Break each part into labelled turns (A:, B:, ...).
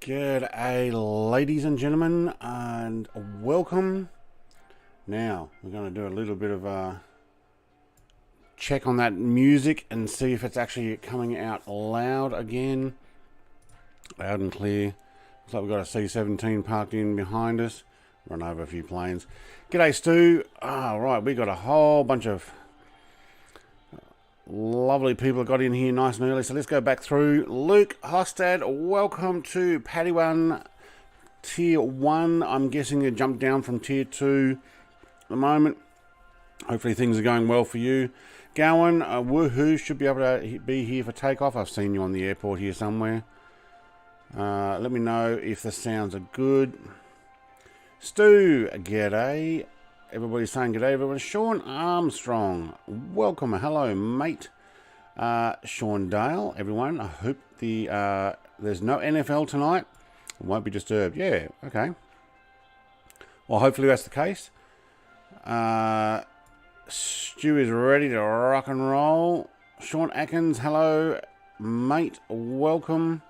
A: G'day ladies and gentlemen, and welcome. Now we're going to do a little bit of a check on that music and see if it's actually coming out loud again, loud and clear. Looks like we've got a C-17 parked in behind us. Run over a few planes. G'day Stu. Right, we got a whole bunch of lovely people got in here nice and early, so let's go back through. Luke Hostad, welcome to Paddy 1 Tier 1. I'm guessing you jumped down from Tier 2 at the moment. Hopefully things are going well for you. Gowan, woohoo, should be able to be here for takeoff. I've seen you on the airport here somewhere. Let me know if the sounds are good. Stu, g'day. Everybody's saying g'day, everyone. Sean Armstrong, welcome. Hello, mate. Sean Dale, everyone. I hope there's no NFL tonight. Won't be disturbed. Yeah, okay. Well, hopefully that's the case. Stu is ready to rock and roll. Sean Atkins, hello, mate. Welcome.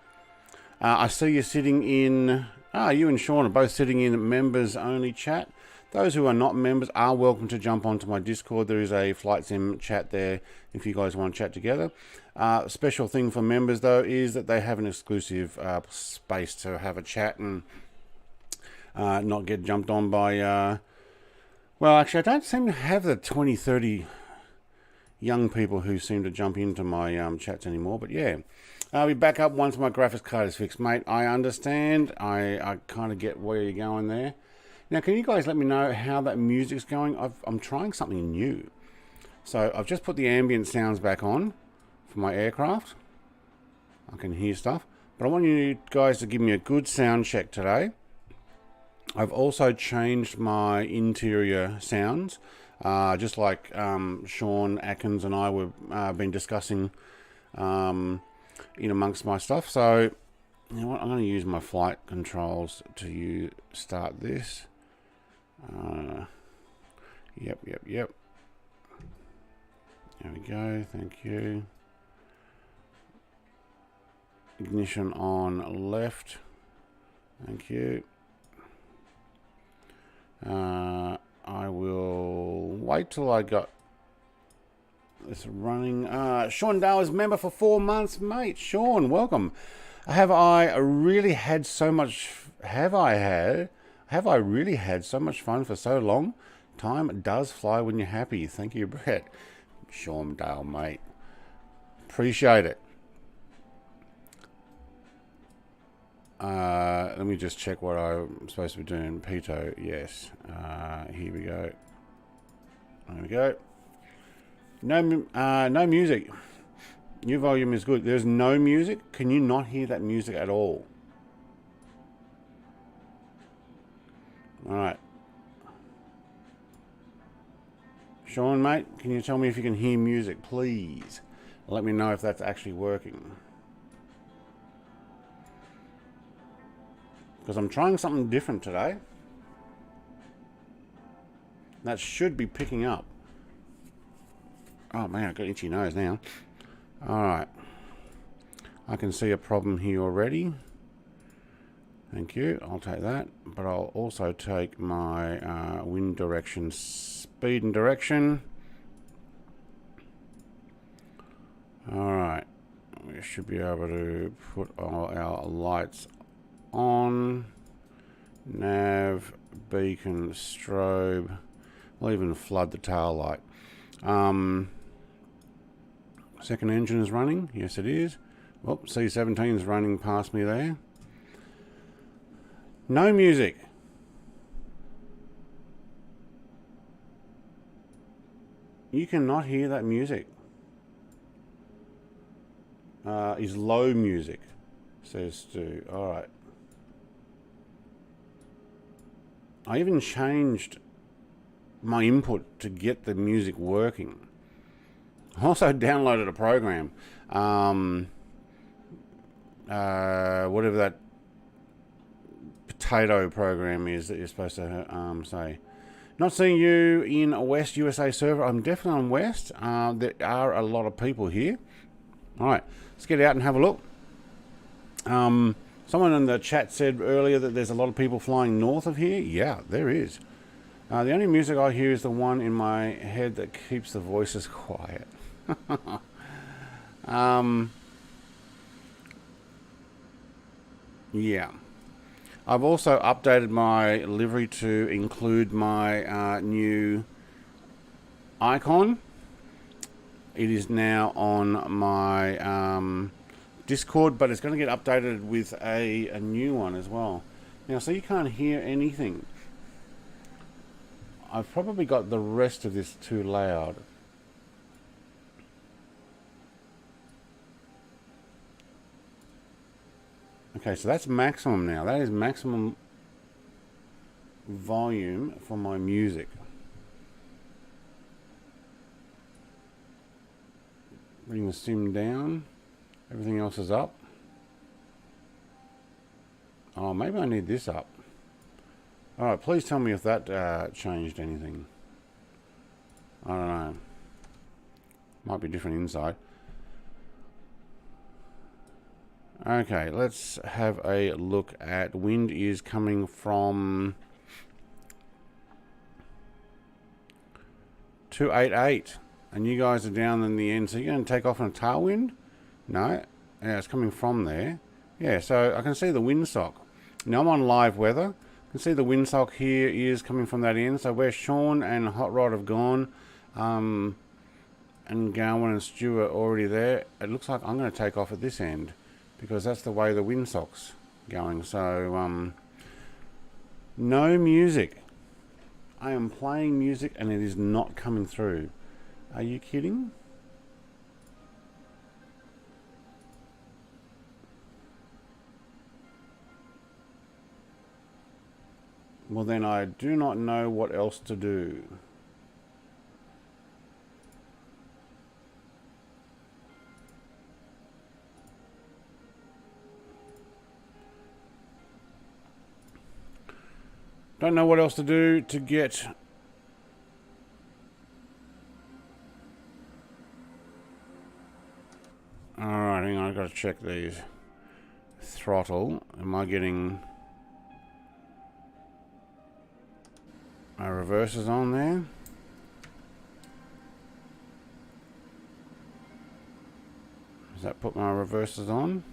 A: I see you sitting in... you and Sean are both sitting in members only chat. Those who are not members are welcome to jump onto my Discord. There is a Flight Sim chat there if you guys want to chat together. Special thing for members, though, is that they have an exclusive space to have a chat and not get jumped on by... well, actually, I don't seem to have the 20, 30 young people who seem to jump into my chats anymore. But yeah, I'll be back up once my graphics card is fixed, mate. I understand. I kind of get where you're going there. Now, can you guys let me know how that music's going? I'm trying something new. So I've just put the ambient sounds back on for my aircraft. I can hear stuff. But I want you guys to give me a good sound check today. I've also changed my interior sounds. Just like Sean Atkins and I were been discussing in amongst my stuff. So, you know what? I'm going to use my flight controls to start this. Yep. There we go. Thank you. Ignition on left. Thank you. I will wait till I got this running. Sean Dale is member for 4 months, mate. Sean, welcome. Have I really had so much fun for so long? Time does fly when you're happy. Thank you, Brett. Sean Dale, mate. Appreciate it. Let me just check what I'm supposed to be doing. Pito, yes. Here we go. There we go. No music. New volume is good. There's no music. Can you not hear that music at all? All right. Sean, mate, can you tell me if you can hear music, please? Let me know if that's actually working. Because I'm trying something different today. That should be picking up. Oh man, I've got an itchy nose now. Alright. I can see a problem here already. Thank you. I'll take that. But I'll also take my wind direction, speed and direction. Alright. We should be able to put all our lights on. Nav, beacon, strobe. We'll even flood the tail light. Second engine is running. Yes, it is. Well, C-17 is running past me there. No music. You cannot hear that music. Is low music, says Stu. Alright. I even changed my input to get the music working. I also downloaded a program. Whatever that potato program is that you're supposed to say. Not seeing you in a West USA server. I'm definitely on West. There are a lot of people here. Alright, let's get out and have a look. Someone in the chat said earlier that there's a lot of people flying north of here. Yeah, there is. The only music I hear is the one in my head that keeps the voices quiet. Yeah. I've also updated my livery to include my new icon. It is now on my Discord, but it's going to get updated with a new one as well. Now, so you can't hear anything. I've probably got the rest of this too loud. Okay, so that's maximum now. That is maximum volume for my music. Bring the sim down. Everything else is up. Oh, maybe I need this up. Alright, please tell me if that changed anything. I don't know. Might be different inside. Okay, let's have a look at wind is coming from 288. And you guys are down in the end. So you're going to take off on a tailwind? No. Yeah, it's coming from there. Yeah, so I can see the windsock. Now I'm on live weather. You can see the windsock here is coming from that end. So where Sean and Hot Rod have gone, and Garwin and Stu are already there, it looks like I'm going to take off at this end because that's the way the windsock's going. So no music. I am playing music and it is not coming through. Are you kidding? Well, then I do not know what else to do. Don't know what else to do to get alright, hang on, I've got to check these. Throttle. Am I getting my reversers on there? Does that put my reversers on?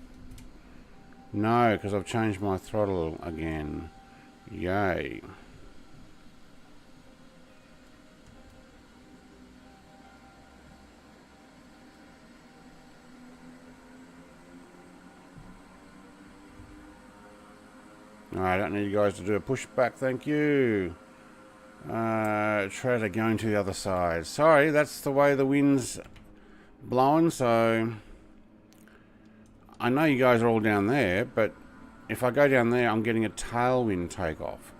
A: No, because I've changed my throttle again. Yay. I don't need you guys to do a pushback, thank you. Try to go to the other side. Sorry, that's the way the wind's blowing, so I know you guys are all down there, but if I go down there, I'm getting a tailwind takeoff.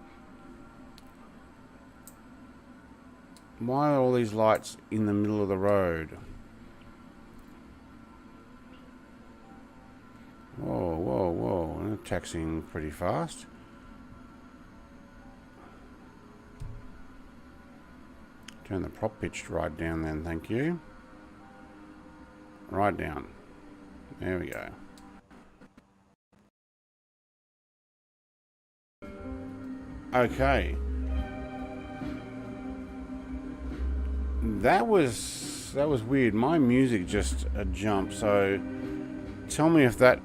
A: Why are all these lights in the middle of the road? Whoa, whoa, whoa. They're taxiing pretty fast. Turn the prop pitch right down then, thank you. Right down. There we go. Okay. That was weird. My music just jumped, so tell me if that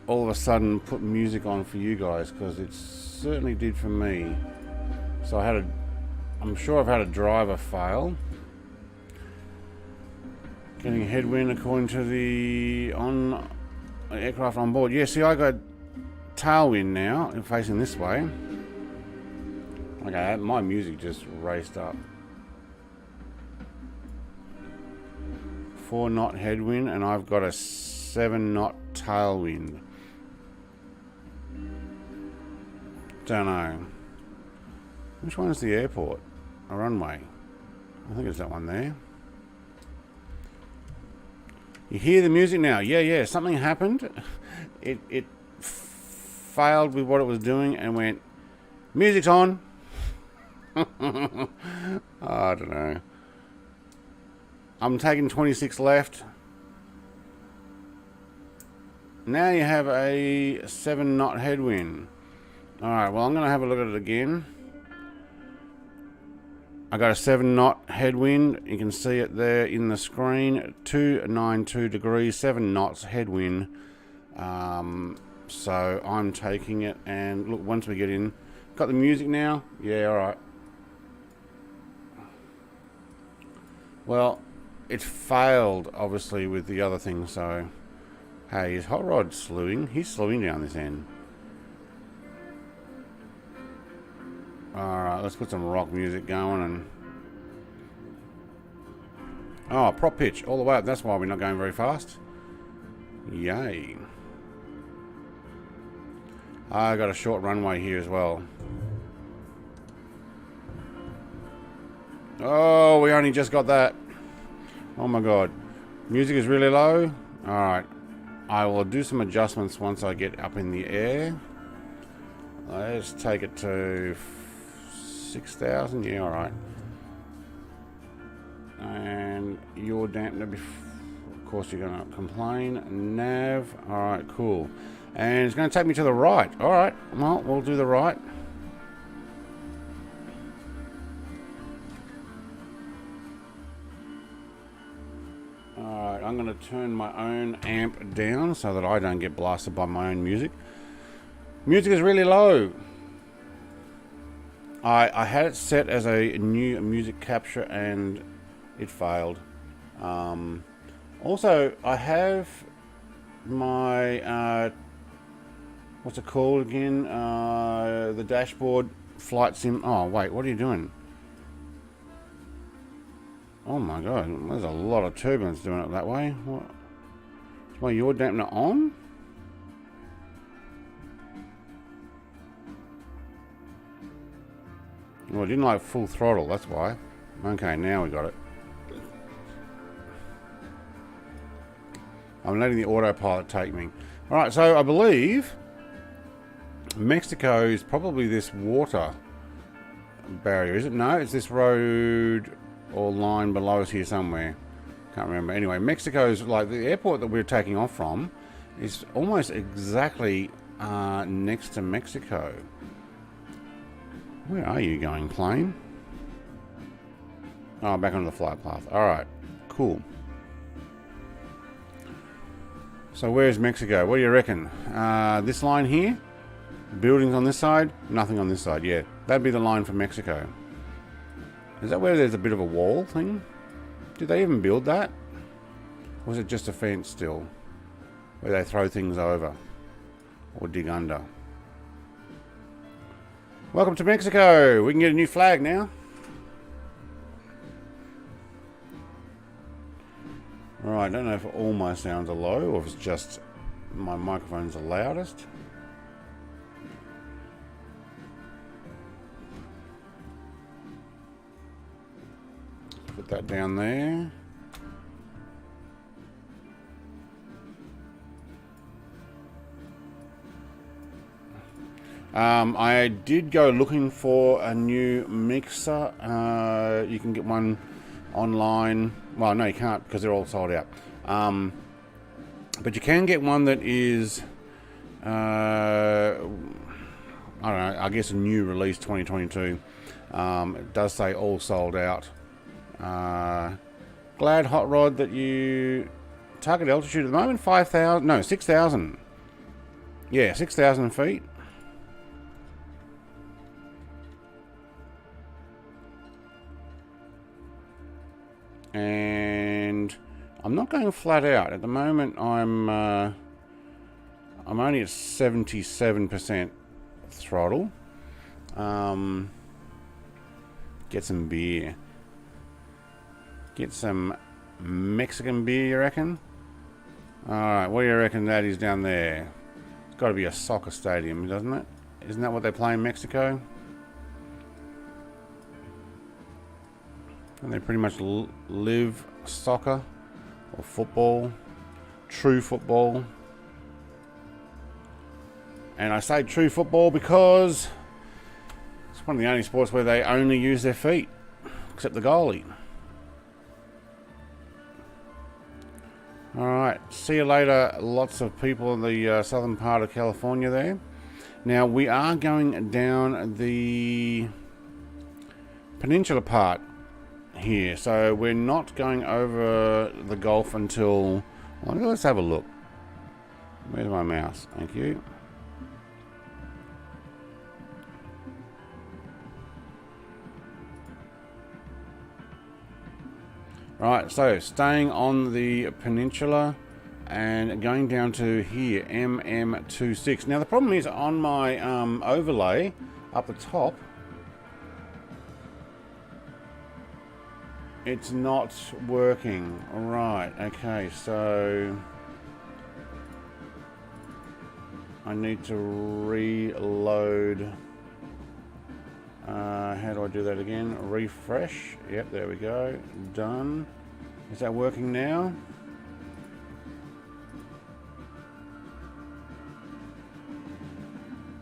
A: all of a sudden put music on for you guys, because it certainly did for me. So I'm sure I've had a driver fail. Getting headwind according to the aircraft on board. Yeah, see, I got tailwind now, facing this way. Okay, my music just raced up. 4 knot headwind, and I've got a 7 knot tailwind. Don't know. Which one is the airport? A runway. I think it's that one there. You hear the music now? Yeah. Something happened. It failed with what it was doing and went, music's on. I don't know. I'm taking 26 left. Now you have a 7 knot headwind. Alright, well I'm going to have a look at it again. I got a 7 knot headwind. You can see it there in the screen. 292 degrees, 7 knots headwind. So I'm taking it, and look, once we get in, got the music now. Yeah, alright. Well, it failed obviously with the other thing, so hey, is Hot Rod slewing? He's slewing down this end. Alright, let's put some rock music going and... Oh, prop pitch all the way up. That's why we're not going very fast. Yay. I got a short runway here as well. Oh, we only just got that. Oh my god. Music is really low. Alright. I will do some adjustments once I get up in the air. Let's take it to 6,000. Yeah, alright. And your dampener, of course you're going to complain. Nav. Alright, cool. And it's going to take me to the right. Alright, well, we'll do the right. Alright, I'm going to turn my own amp down so that I don't get blasted by my own music. Music is really low. I had it set as a new music capture and it failed. Also, I have my what's it called again? The dashboard flight sim. Oh wait, what are you doing? Oh my god, there's a lot of turbulence doing it that way. What? Is my yaw dampener on? Well, I didn't like full throttle, that's why. Okay, now we got it. I'm letting the autopilot take me. Alright, so I believe Mexico is probably this water barrier, is it? No, it's this road or line below us here somewhere. Can't remember. Anyway, Mexico is like the airport that we're taking off from is almost exactly next to Mexico. Where are you going, plane? Oh, back onto the flight path. Alright, cool. So where's Mexico? What do you reckon? This line here? Buildings on this side? Nothing on this side, yeah. That'd be the line for Mexico. Is that where there's a bit of a wall thing? Did they even build that? Or was it just a fence still? Where they throw things over? Or dig under? Welcome to Mexico! We can get a new flag now. Alright, I don't know if all my sounds are low or if it's just my microphone's the loudest. Put that down there. I did go looking for a new mixer. You can get one online. Well, no, you can't because they're all sold out. But you can get one that is, I don't know, I guess a new release 2022. It does say all sold out. Glad Hot Rod that you target altitude at the moment 5,000, no 6,000. Yeah, 6,000 feet. And I'm not going flat out at the moment. I'm only at 77% throttle. Get some beer. Get some Mexican beer, you reckon? Alright, what do you reckon that is down there? It's got to be a soccer stadium, doesn't it? Isn't that what they play in Mexico? And they pretty much live soccer or football, true football. And I say true football because it's one of the only sports where they only use their feet, except the goalie. Alright, see you later, lots of people in the southern part of California there. Now, we are going down the peninsula part here, so we're not going over the Gulf until... Well, let's have a look. Where's my mouse? Thank you. Right, so staying on the peninsula and going down to here, MM26. Now the problem is on my overlay up the top, it's not working. Right, okay, so I need to reload. How do I do that again? Refresh. Yep, there we go. Done. Is that working now?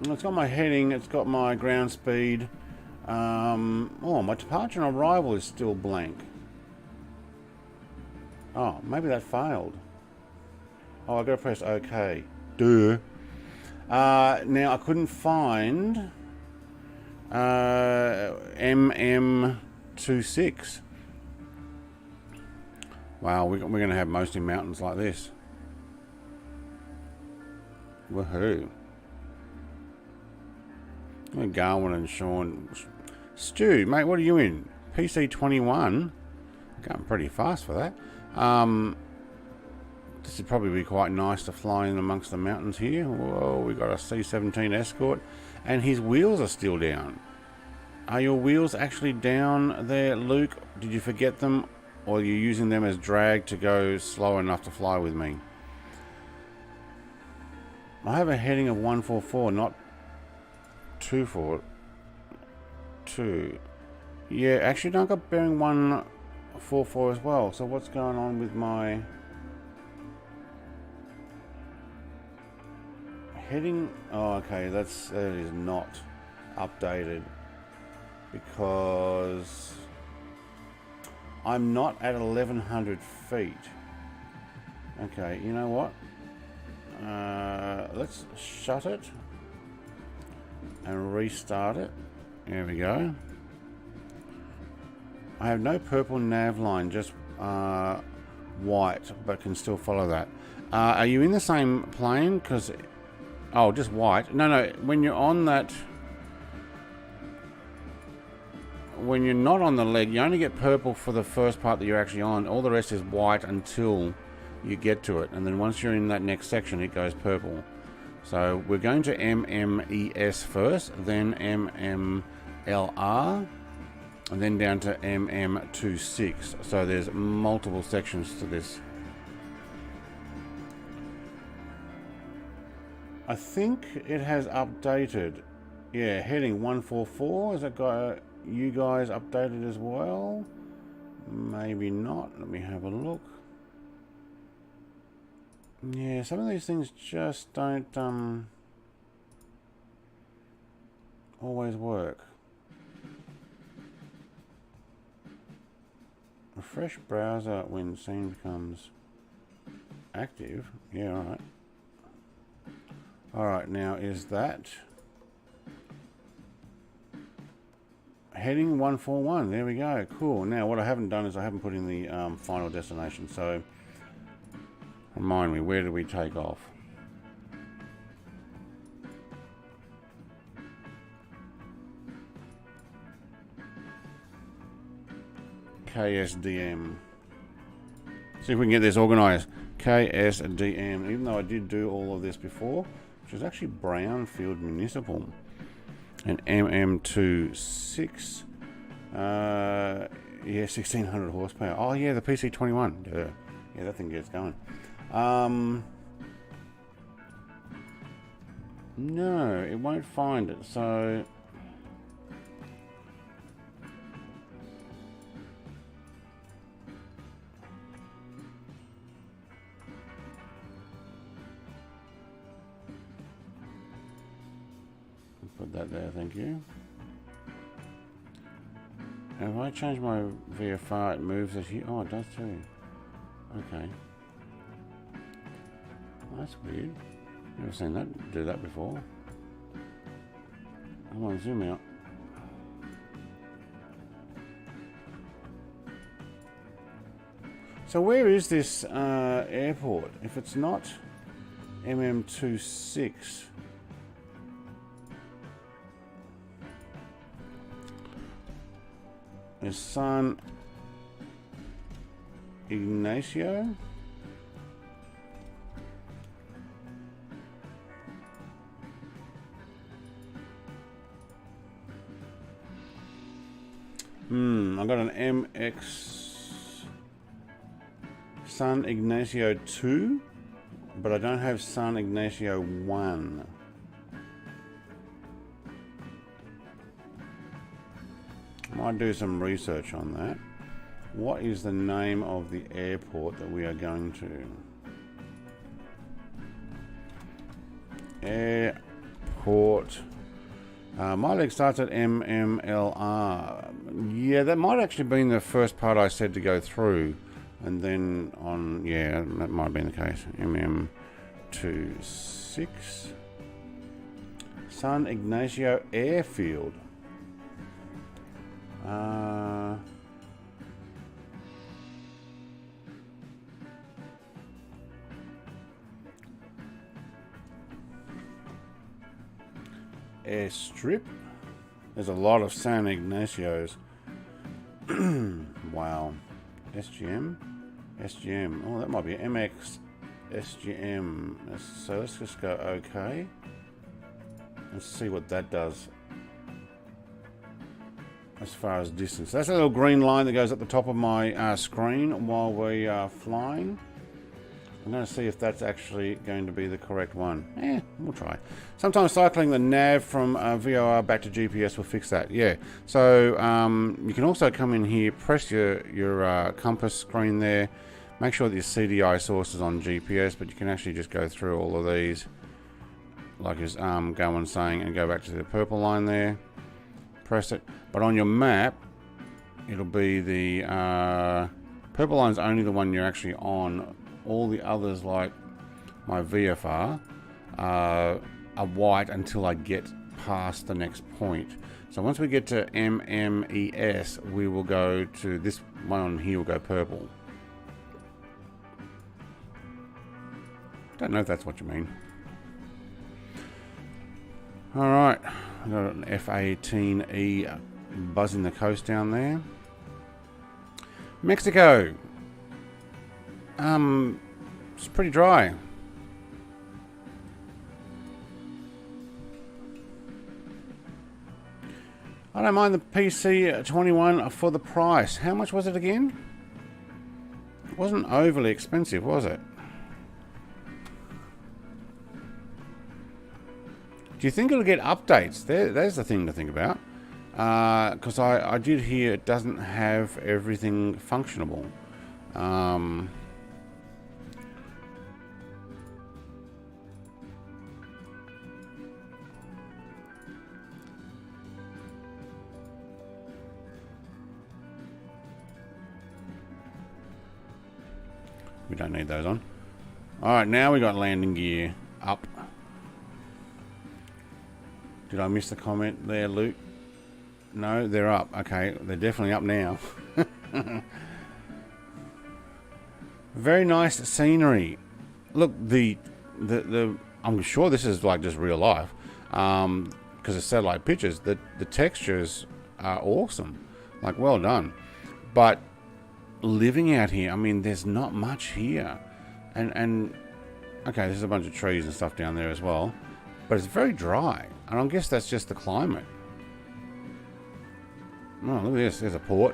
A: It's got my heading, it's got my ground speed. Oh, my departure and arrival is still blank. Oh, maybe that failed. Oh, I gotta press OK. Duh. Now I couldn't find MM26. Wow, we're going to have mostly mountains like this. Woohoo. Garwin and Sean. Stu, mate, what are you in? PC21? Going pretty fast for that. This would probably be quite nice to fly in amongst the mountains here. Whoa, we got a C-17 Escort. And his wheels are still down. Are your wheels actually down there, Luke? Did you forget them? Or are you using them as drag to go slow enough to fly with me? I have a heading of 144, not 242. Yeah, actually, don't got bearing 144 as well. So what's going on with my heading? Oh, okay, that is not updated because I'm not at 1100 feet. Okay, you know what? Let's shut it and restart it. There we go. I have no purple nav line, just white, but can still follow that. Are you in the same plane? Because, oh, just white. No, when you're on that, when you're not on the leg, you only get purple for the first part that you're actually on. All the rest is white until you get to it, and then once you're in that next section, it goes purple. So we're going to MMES first, then MMLR, and then down to MM26. So there's multiple sections to this. I think it has updated. Yeah, heading 144. Has it got you guys updated as well? Maybe not. Let me have a look. Yeah, some of these things just don't always work. Refresh browser when scene becomes active. Yeah, alright. Alright, now is that heading 141? There we go. Cool. Now what I haven't done is I haven't put in the final destination. So remind me, where did we take off? KSDM. See if we can get this organized. KSDM. Even though I did do all of this before, which is actually Brownfield Municipal. And MM26. Yeah, 1600 horsepower. Oh yeah, the PC21. Yeah, that thing gets going. No, it won't find it. So put that there, thank you. And if I change my VFR, it moves it here. Oh, it does too. Okay. That's weird. Never seen that do that before. I want to zoom out. So where is this airport? If it's not MM26, is San Ignacio? I got an MX San Ignacio 2, but I don't have San Ignacio 1. Might do some research on that. What is the name of the airport that we are going to? Airport. My leg starts at MMLR. Yeah, that might actually been the first part I said to go through. And then on, yeah, that might have been the case. MM26. San Ignacio Airfield. Airstrip. There's a lot of San Ignacios. Wow. SGM. Oh, that might be MX SGM. So let's just go OK. Let's see what that does as far as distance. That's a little green line that goes at the top of my screen while we are flying. I'm going to see if that's actually going to be the correct one. We'll try. Sometimes cycling the nav from VOR back to GPS will fix that. Yeah. So you can also come in here, press your compass screen there. Make sure that your CDI source is on GPS, but you can actually just go through all of these, like his going saying, and go back to the purple line there. Press it. But on your map, it'll be the purple line's only the one you're actually on. All the others, like my VFR, are white until I get past the next point. So once we get to MMES, we will go to this one here, will go purple. Don't know if that's what you mean. Alright, we've got an F-18E buzzing the coast down there. Mexico. It's pretty dry. I don't mind the PC21 for the price. How much was it again? It wasn't overly expensive, was it? Do you think it'll get updates? There's the thing to think about. Because I did hear it doesn't have everything functionable. We don't need those on. Alright, now we got landing gear up. Did I miss the comment there, Luke? No, they're up. Okay, they're definitely up now. Very nice scenery. Look, I'm sure this is like just real life. Because it's satellite pictures. The textures are awesome. Like, well done. But living out here, I mean, there's not much here. And okay, there's a bunch of trees and stuff down there as well. But it's very dry. And I guess that's just the climate. Oh, look at this. There's a port.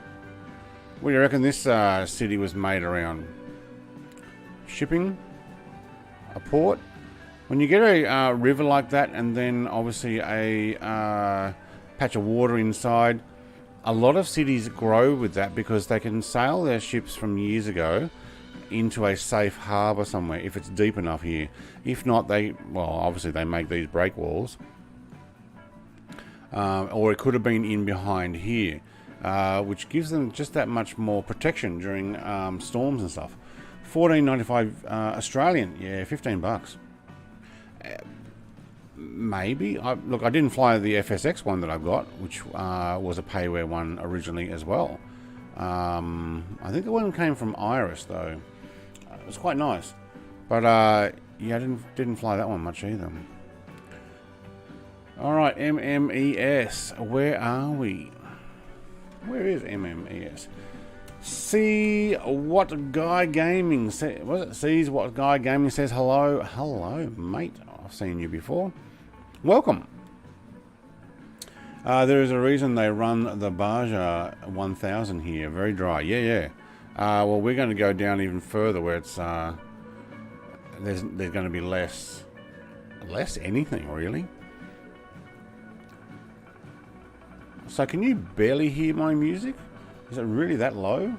A: What do you reckon this city was made around? Shipping? A port? When you get a river like that and then obviously a patch of water inside, a lot of cities grow with that because they can sail their ships from years ago into a safe harbour somewhere if it's deep enough here. If not, obviously they make these breakwalls. Or it could have been in behind here, which gives them just that much more protection during storms and stuff. $14.95 Australian. Yeah, 15 bucks. Maybe. Look, I didn't fly the FSX one that I've got, which was a payware one originally as well. I think the one came from Iris though. It was quite nice, but yeah, I didn't fly that one much either. All right, MMES. Where are we? Where is MMES? See what Guy Gaming says. Was it sees what Guy Gaming says? Hello, hello, mate. I've seen you before. Welcome. There is a reason they run the Baja 1000 here. Very dry. Yeah, yeah. Well, we're going to go down even further where it's there's going to be less anything really. So can you barely hear my music? Is it really that low?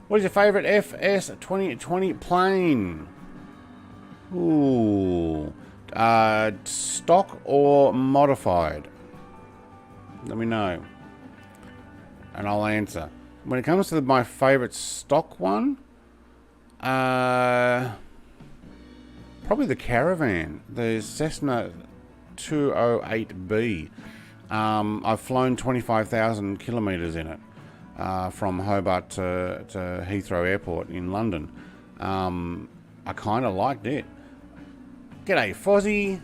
A: What is your favorite FS 2020 plane? Ooh, stock or modified? Let me know, and I'll answer. When it comes to my favorite stock one, probably the Caravan, the Cessna 208B. I've flown 25,000 kilometers in it, from Hobart to Heathrow Airport in London. I kind of liked it. G'day, Fozzie.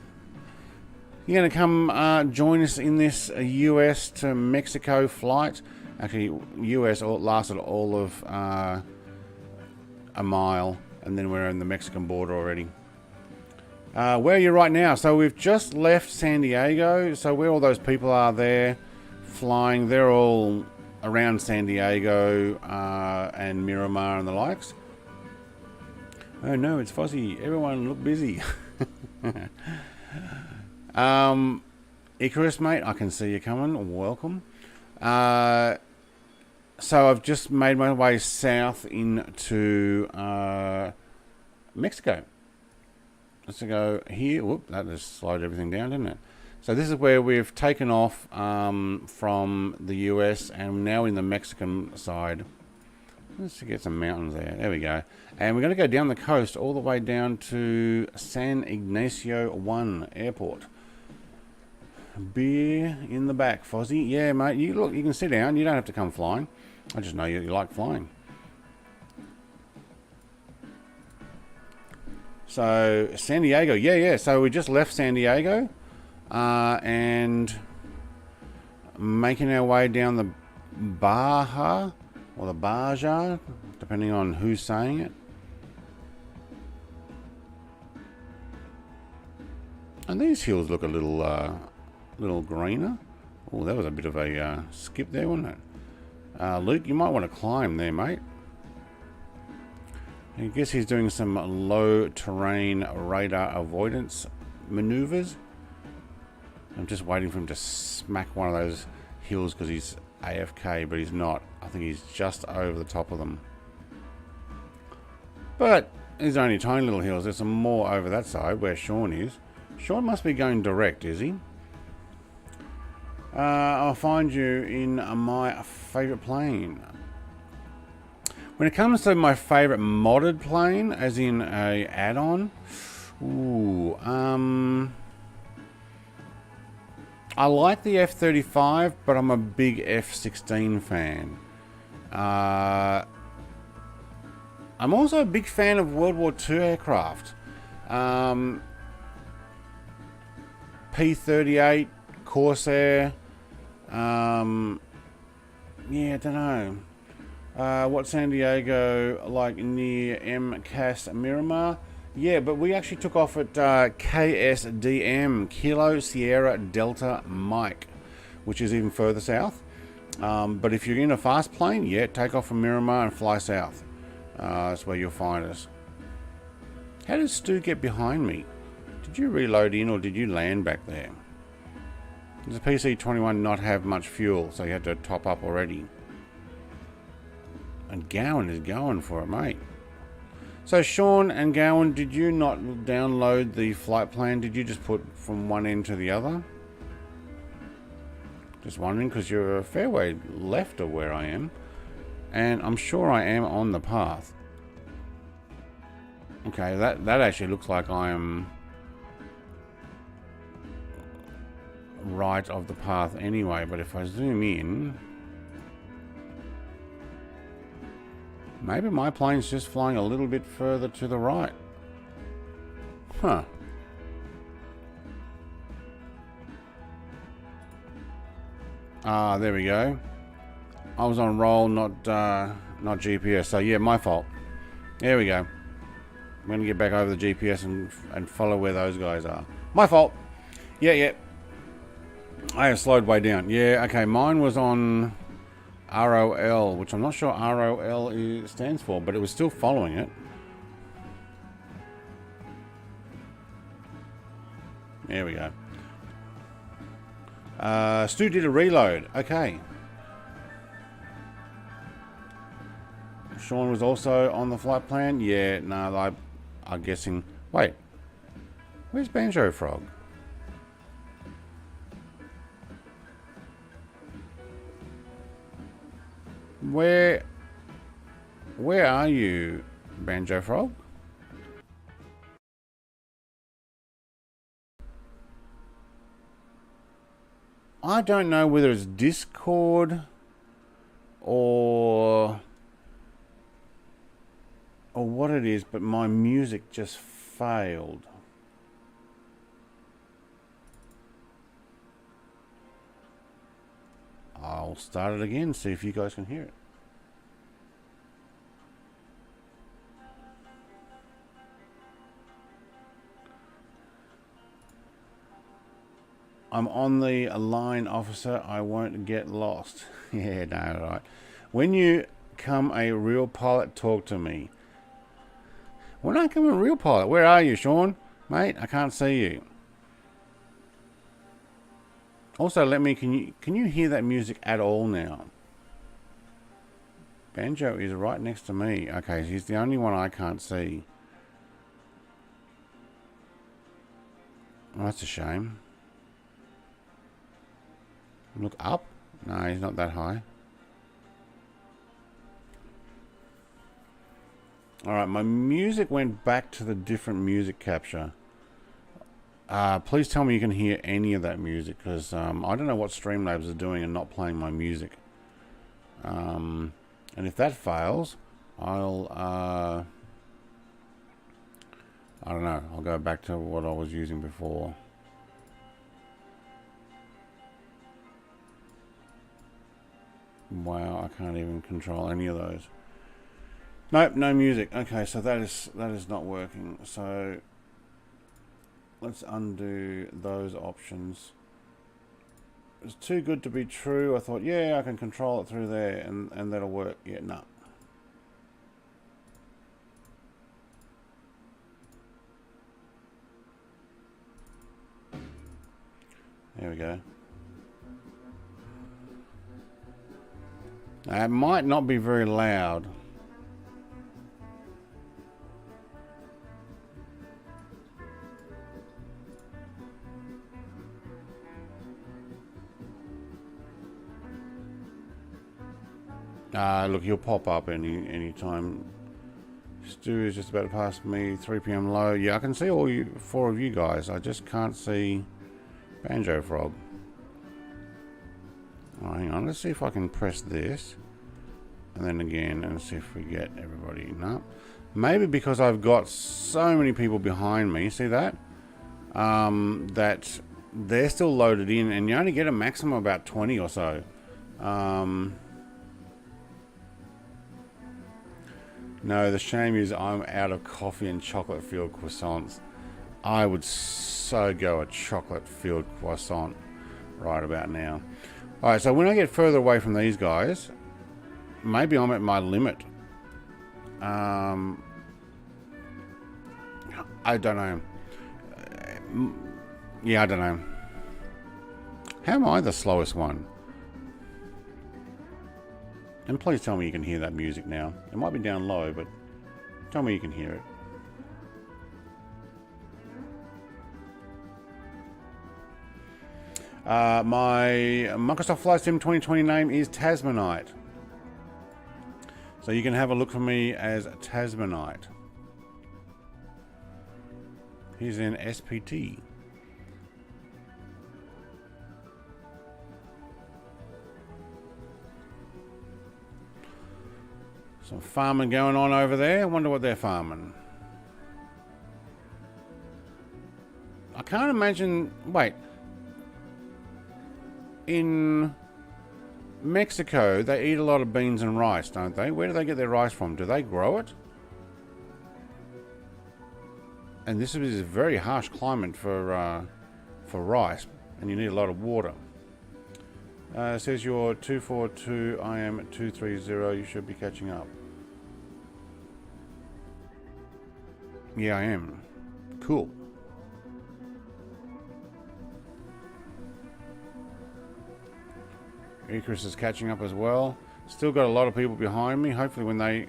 A: You're going to come join us in this US to Mexico flight. Actually, US lasted all of a mile, and then we're in the Mexican border already. Where are you right now? So we've just left San Diego. So where all those people are there flying, they're all around San Diego and Miramar and the likes. Oh no, it's Fozzie. Everyone look busy. Icarus, mate, I can see you coming. Welcome. So I've just made my way south into Mexico. Let's go here. Whoop, that just slowed everything down, didn't it? So this is where we've taken off from the US and now in the Mexican side. Let's get some mountains there. There we go. And we're going to go down the coast all the way down to San Ignacio 1 Airport. Beer in the back, Fozzie. Yeah, mate. You look. You can sit down. You don't have to come flying. I just know you like flying. So San Diego. Yeah, yeah. So we just left San Diego and making our way down the Baja. Or the Baja, depending on who's saying it. And these hills look a little greener. Oh, that was a bit of a skip there, wasn't it? Luke, you might want to climb there, mate. I guess he's doing some low terrain radar avoidance maneuvers. I'm just waiting for him to smack one of those hills because he's AFK, but he's not. I think he's just over the top of them. But these are only tiny little hills. There's some more over that side where Sean is. Sean must be going direct, is he? I'll find you in my favorite plane. When it comes to my favorite modded plane, as in a add-on, ooh, I like the F-35, but I'm a big F-16 fan. I'm also a big fan of World War II aircraft. P-38, Corsair. Yeah, I don't know. What San Diego, like near MCAS Miramar? Yeah, but we actually took off at KSDM, Kilo Sierra Delta Mike, which is even further south. But if you're in a fast plane, yeah, take off from Miramar and fly south. That's where you'll find us. How did Stu get behind me? Did you reload in or did you land back there? Does the PC-21 not have much fuel, so you had to top up already? And Gowan is going for it, mate. So Sean and Gowan, did you not download the flight plan? Did you just put from one end to the other? Just wondering, because you're a fair way left of where I am. And I'm sure I am on the path. Okay, that actually looks like I am right of the path anyway. But if I zoom in, maybe my plane's just flying a little bit further to the right. Huh. Ah, there we go. I was on roll, not GPS. So yeah, my fault. There we go. I'm gonna get back over the GPS and follow where those guys are. My fault. Yeah. I have slowed way down. Yeah, okay. Mine was on ROL, which I'm not sure ROL stands for, but it was still following it. There we go. Stu did a reload. Okay. Sean was also on the flight plan. Yeah, no, I'm guessing. Wait, where's Banjo Frog? Where are you, Banjo Frog? I don't know whether it's Discord or what it is, but my music just failed. I'll start it again, see if you guys can hear it. I'm on the line, officer. I won't get lost. Yeah, no, right. When you come a real pilot, talk to me. When I come a real pilot, where are you, Sean? Mate, I can't see you. Also, let me, can you hear that music at all now? Banjo is right next to me. Okay, he's the only one I can't see. Oh, that's a shame. Look up? No, he's not that high. Alright, my music went back to the different music capture. Please tell me you can hear any of that music, because I don't know what Streamlabs are doing and not playing my music. And if that fails, I'll I don't know, I'll go back to what I was using before. Wow, I can't even control any of those. Nope, no music. Okay, so that is not working. So let's undo those options. It's too good to be true. I thought, yeah, I can control it through there and that'll work. Yeah, no. There we go. Now, it might not be very loud. Look, he'll pop up any time. Stu is just about to pass me. 3 p.m. low. Yeah, I can see all you 4 of you guys. I just can't see Banjo Frog. Oh, hang on. Let's see if I can press this. And then again, and see if we get everybody. No. Maybe because I've got so many people behind me. See that? That they're still loaded in. And you only get a maximum of about 20 or so. No, the shame is I'm out of coffee and chocolate-filled croissants. I would so go a chocolate-filled croissant right about now. Alright, so when I get further away from these guys, maybe I'm at my limit. I don't know. Yeah, I don't know. How am I the slowest one? And please tell me you can hear that music now. It might be down low, but tell me you can hear it. My Microsoft Flight Sim 2020 name is Tasmanite. So you can have a look for me as Tasmanite. He's in SPT. Some farming going on over there. I wonder what they're farming. I can't imagine... Wait. In Mexico, they eat a lot of beans and rice, don't they? Where do they get their rice from? Do they grow it? And this is a very harsh climate for rice, and you need a lot of water. It says you're 242, I am 230. You should be catching up. Yeah, I am. Cool. Chris is catching up as well. Still got a lot of people behind me. Hopefully when they...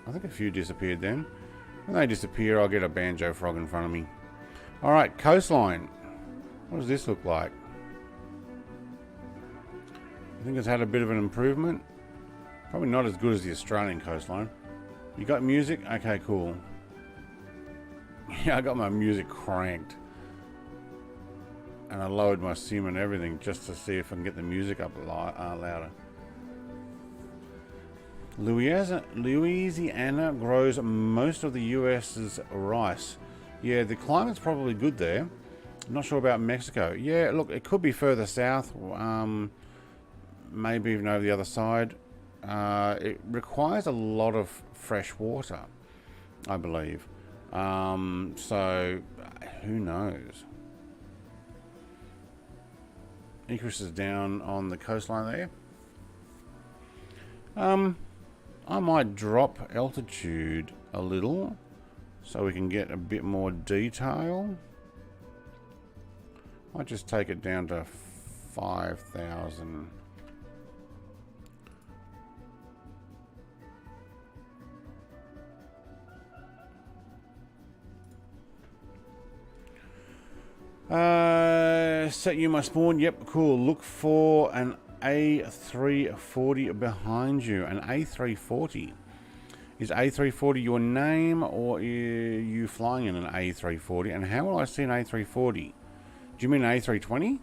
A: I think a few disappeared then. When they disappear, I'll get a banjo frog in front of me. Alright, coastline. What does this look like? I think it's had a bit of an improvement. Probably not as good as the Australian coastline. You got music? Okay, cool. Yeah, I got my music cranked. And I lowered my sim and everything just to see if I can get the music up louder. Louisiana grows most of the US's rice. Yeah, the climate's probably good there. I'm not sure about Mexico. Yeah, look, it could be further south. Maybe even over the other side. It requires a lot of fresh water, I believe. So, who knows? Icarus is down on the coastline there. I might drop altitude a little so we can get a bit more detail. Might just take it down to 5,000. Set you my spawn. Yep, cool. Look for an A340 behind you. An A340. Is A340 your name, or are you flying in an A340? And how will I see an A340? Do you mean an A320?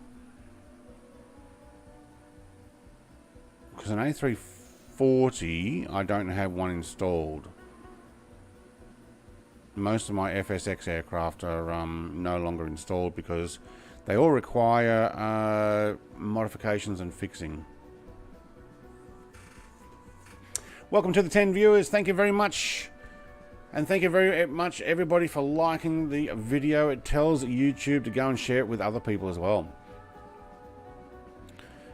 A: Because an A340, I don't have one installed. Most of my FSX aircraft are no longer installed because they all require modifications and fixing. Welcome to the 10 viewers. Thank you very much. And thank you very much, everybody, for liking the video. It tells YouTube to go and share it with other people as well.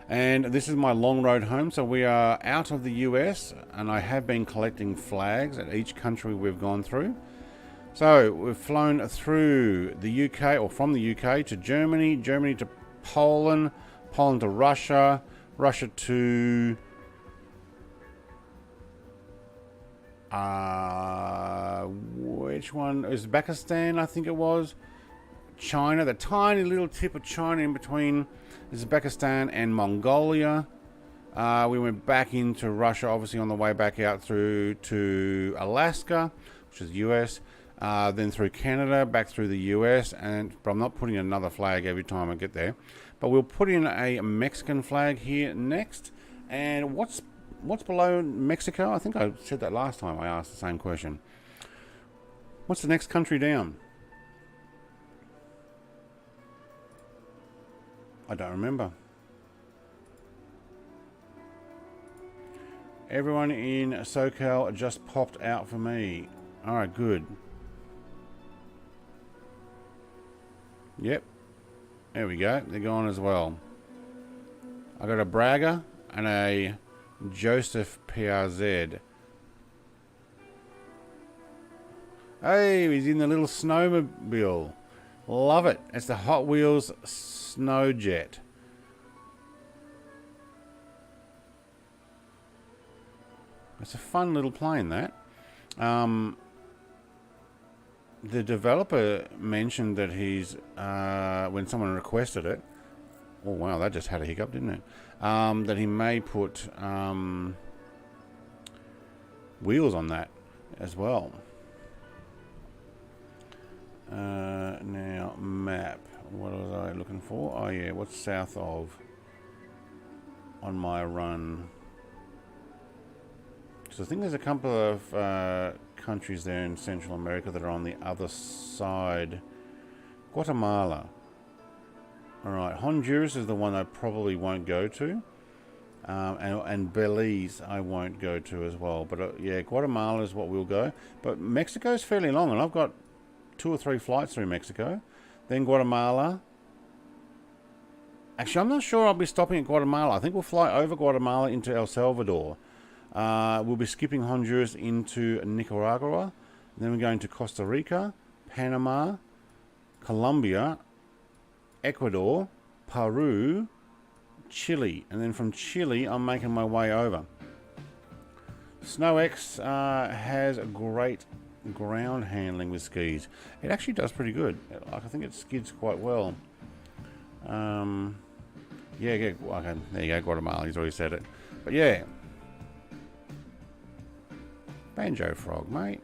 A: And this is my long road home. So we are out of the US, and I have been collecting flags at each country we've gone through. So we've flown through the UK, or from the UK to Germany, Germany to Poland, Poland to Russia, Russia to which one? Uzbekistan, I think it was. China, the tiny little tip of China in between Uzbekistan and Mongolia. We went back into Russia, obviously on the way back out through to Alaska, which is US. Then through Canada, back through the US, but I'm not putting another flag every time I get there. But we'll put in a Mexican flag here next. And what's below Mexico? I think I said that last time I asked the same question. What's the next country down? I don't remember. Everyone in SoCal just popped out for me. Alright, good. Yep. There we go. They're gone as well. I got a Braga and a Joseph PRZ. Hey, he's in the little snowmobile. Love it. It's the Hot Wheels Snowjet. It's a fun little plane, that. The developer mentioned that he's, when someone requested it, Oh wow, that just had a hiccup, didn't it? That he may put wheels on that as well. Now map. What was I looking for? Oh yeah, what's south of on my run? So I think there's a couple of countries there in Central America that are on the other side. Guatemala. Alright, Honduras is the one I probably won't go to. And Belize I won't go to as well. But yeah, Guatemala is what we'll go. But Mexico's fairly long, and I've got 2 or 3 flights through Mexico. Then Guatemala. Actually, I'm not sure I'll be stopping at Guatemala. I think we'll fly over Guatemala into El Salvador. We'll be skipping Honduras into Nicaragua. Then we're going to Costa Rica, Panama, Colombia, Ecuador, Peru, Chile. And then from Chile, I'm making my way over. SnowX has a great ground handling with skis. It actually does pretty good. I think it skids quite well. Yeah, okay, there you go, Guatemala, he's already said it. But yeah. Banjo Frog, mate.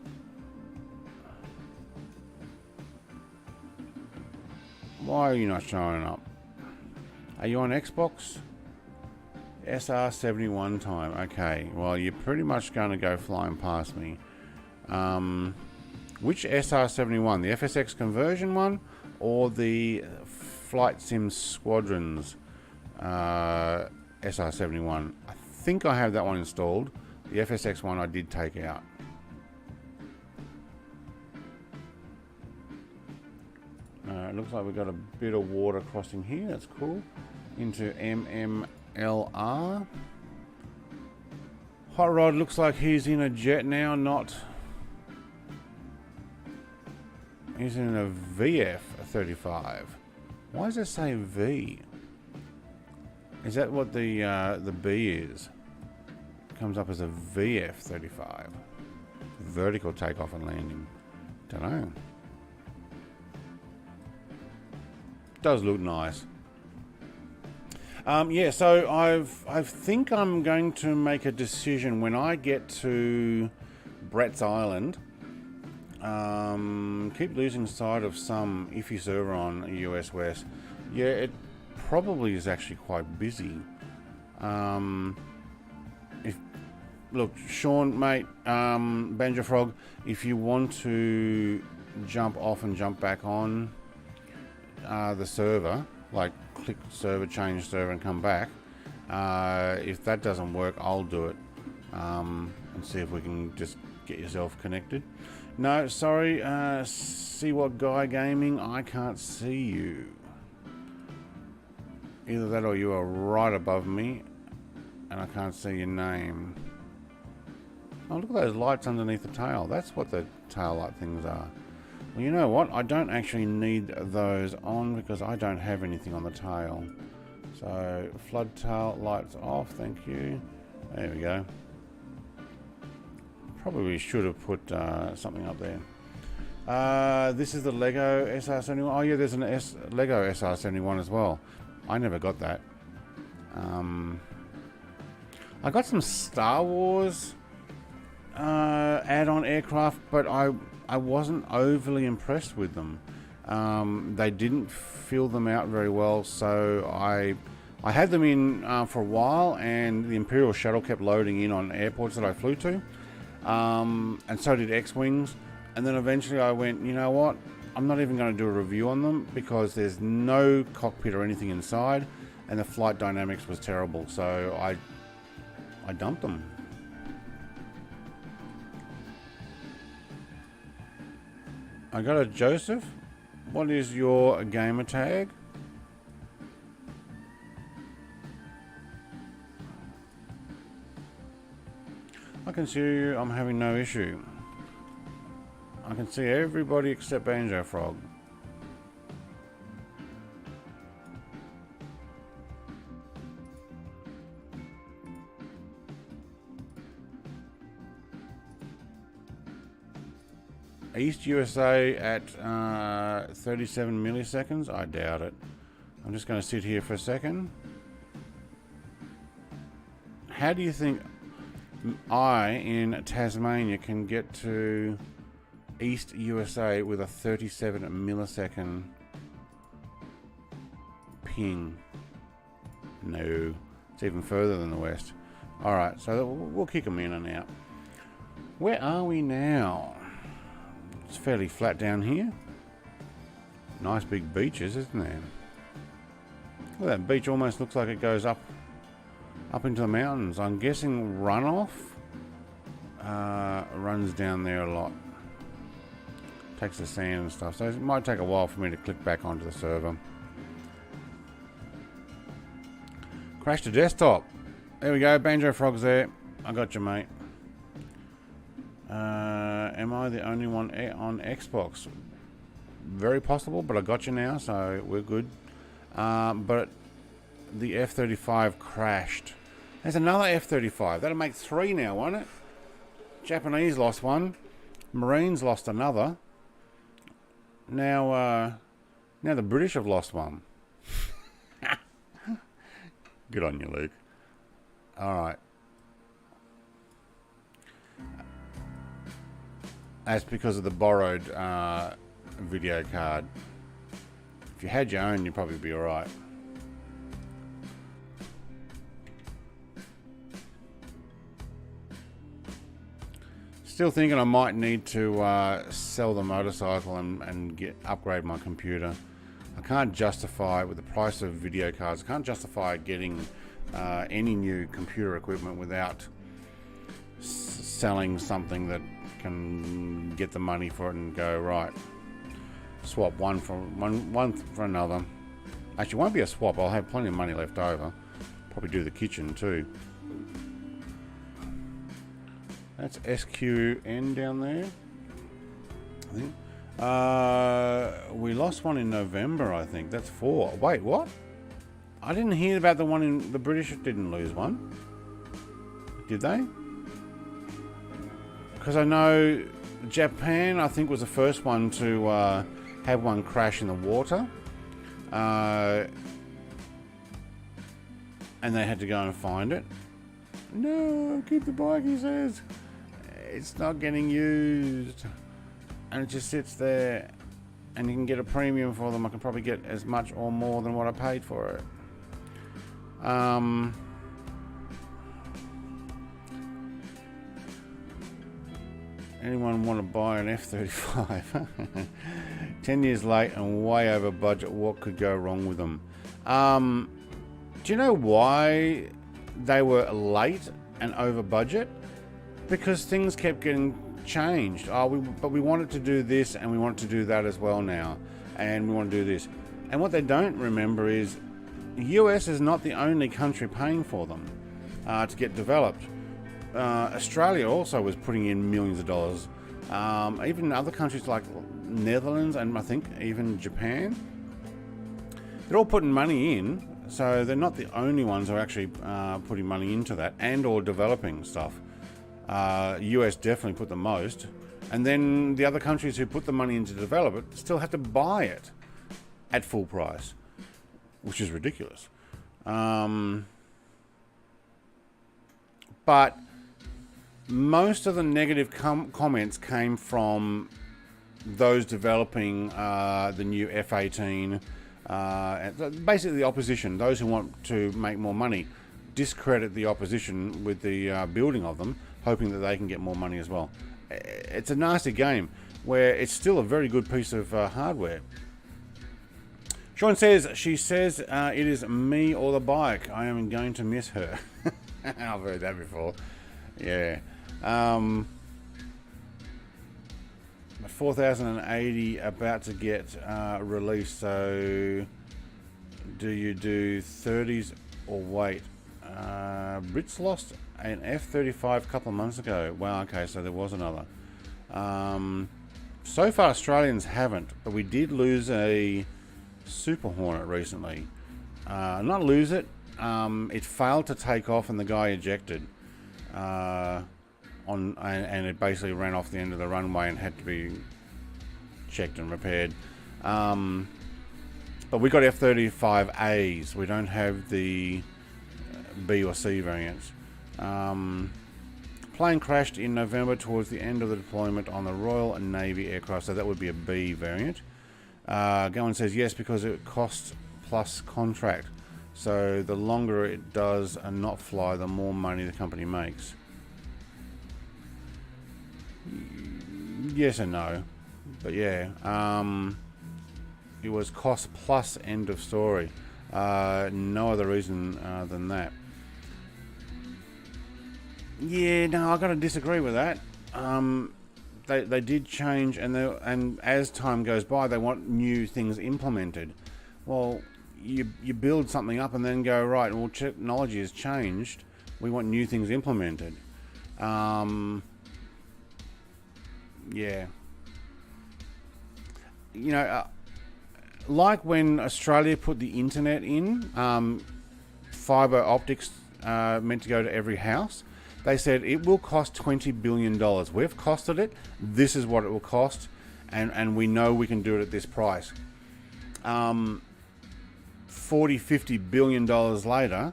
A: Why are you not showing up? Are you on Xbox? SR71 time. Okay, well, you're pretty much going to go flying past me. Which SR71? The FSX conversion one or the Flight Sim Squadrons SR71? I think I have that one installed. The FSX one I did take out. It looks like we've got a bit of water crossing here. That's cool. Into MMLR. Hot Rod looks like he's in a jet now, not... He's in a VF35. Why does it say V? Is that what the B is? It comes up as a VF35. Vertical takeoff and landing. Don't know. Does look nice. Yeah, so I think I'm going to make a decision when I get to Brett's Island. Keep losing sight of some iffy server on US West. Yeah, it probably is actually quite busy. Look, Sean, mate, Banjo Frog, if you want to jump off and jump back on the server, like click server, change server and come back, if that doesn't work, I'll do it, and see if we can just get yourself connected. No, sorry, see what Guy Gaming, I can't see you. Either that or you are right above me and I can't see your name. Oh, look at those lights underneath the tail. That's what the tail light things are. Well, you know what? I don't actually need those on because I don't have anything on the tail. So, flood tail lights off, thank you. There we go. Probably should have put something up there. This is the Lego SR71. Oh yeah, there's an Lego SR71 as well. I never got that. I got some Star Wars add-on aircraft, but I wasn't overly impressed with them. They didn't fill them out very well, so I had them in for a while, and the Imperial Shuttle kept loading in on airports that I flew to, and so did X-Wings. And then eventually I went, you know what, I'm not even going to do a review on them because there's no cockpit or anything inside, and the flight dynamics was terrible, so I dumped them. I got a Joseph. What is your gamer tag? I can see you. I'm having no issue. I can see everybody except Banjo Frog. East USA at 37 milliseconds? I doubt it. I'm just going to sit here for a second. How do you think I, in Tasmania, can get to East USA with a 37 millisecond ping? No, it's even further than the West. Alright, so we'll kick them in and out. Where are we now? It's fairly flat down here. Nice big beaches, isn't there? Look at that beach, almost looks like it goes up into the mountains. I'm guessing runoff runs down there a lot. Takes the sand and stuff, so it might take a while for me to click back onto the server. Crash the desktop. There we go, Banjo Frog's there. I got you, mate. Am I the only one on Xbox? Very possible, but I got you now, so we're good. But the F-35 crashed. There's another F-35. That'll make 3 now, won't it? Japanese lost one. Marines lost another. Now the British have lost one. Good on you, Luke. Alright. That's because of the borrowed video card. If you had your own, you'd probably be alright. Still thinking I might need to sell the motorcycle and upgrade my computer. I can't justify, with the price of video cards, I can't justify getting any new computer equipment without selling something that can get the money for it and go, right, swap one for another. Actually, it won't be a swap. I'll have plenty of money left over. Probably do the kitchen too. That's SQN down there, I think. We lost one in November, I think. That's 4. Wait, what? I didn't hear about the one in... The British didn't lose one. Did they? Because I know Japan, I think, was the first one to have one crash in the water. And they had to go and find it. No, keep the bike, he says. It's not getting used. And it just sits there. And you can get a premium for them. I can probably get as much or more than what I paid for it. Anyone want to buy an F-35? 10 years late and way over budget. What could go wrong with them? Do you know why they were late and over budget? Because things kept getting changed. But we wanted to do this and we want to do that as well now. And we want to do this. And what they don't remember is the US is not the only country paying for them to get developed. Australia also was putting in millions of dollars. Even other countries like Netherlands and I think even Japan, they're all putting money in, so they're not the only ones who are actually putting money into that and or developing stuff. US definitely put the most, and then the other countries who put the money in to develop it still have to buy it at full price, which is ridiculous. But most of the negative comments came from those developing the new F-18, basically the opposition, those who want to make more money, discredit the opposition with the building of them, hoping that they can get more money as well. It's a nasty game where it's still a very good piece of hardware. Sean says, she says it is me or the bike. I am going to miss her. I've heard that before. Yeah. 4080 about to get released, so do you do 30s or wait? Brits lost an F-35 a couple of months ago. Wow, okay, so there was another. So far Australians haven't, but we did lose a Super Hornet recently. Not lose it, it failed to take off and the guy ejected. And it basically ran off the end of the runway and had to be checked and repaired. But we got F-35As. We don't have the B or C variants. Plane crashed in November towards the end of the deployment on the Royal Navy aircraft, so that would be a B variant. Gowan says yes, because it costs plus contract. So the longer it does and not fly, the more money the company makes. Yes and no, but yeah, it was cost plus, end of story. No other reason than that. Yeah, no, I got to disagree with that. They did change, and as time goes by, they want new things implemented. Well, you build something up and then go, right, well, technology has changed. We want new things implemented. Yeah. You know, like when Australia put the internet in, fibre optics meant to go to every house. They said it will cost $20 billion. We've costed it. This is what it will cost, and we know we can do it at this price. $40–50 billion later,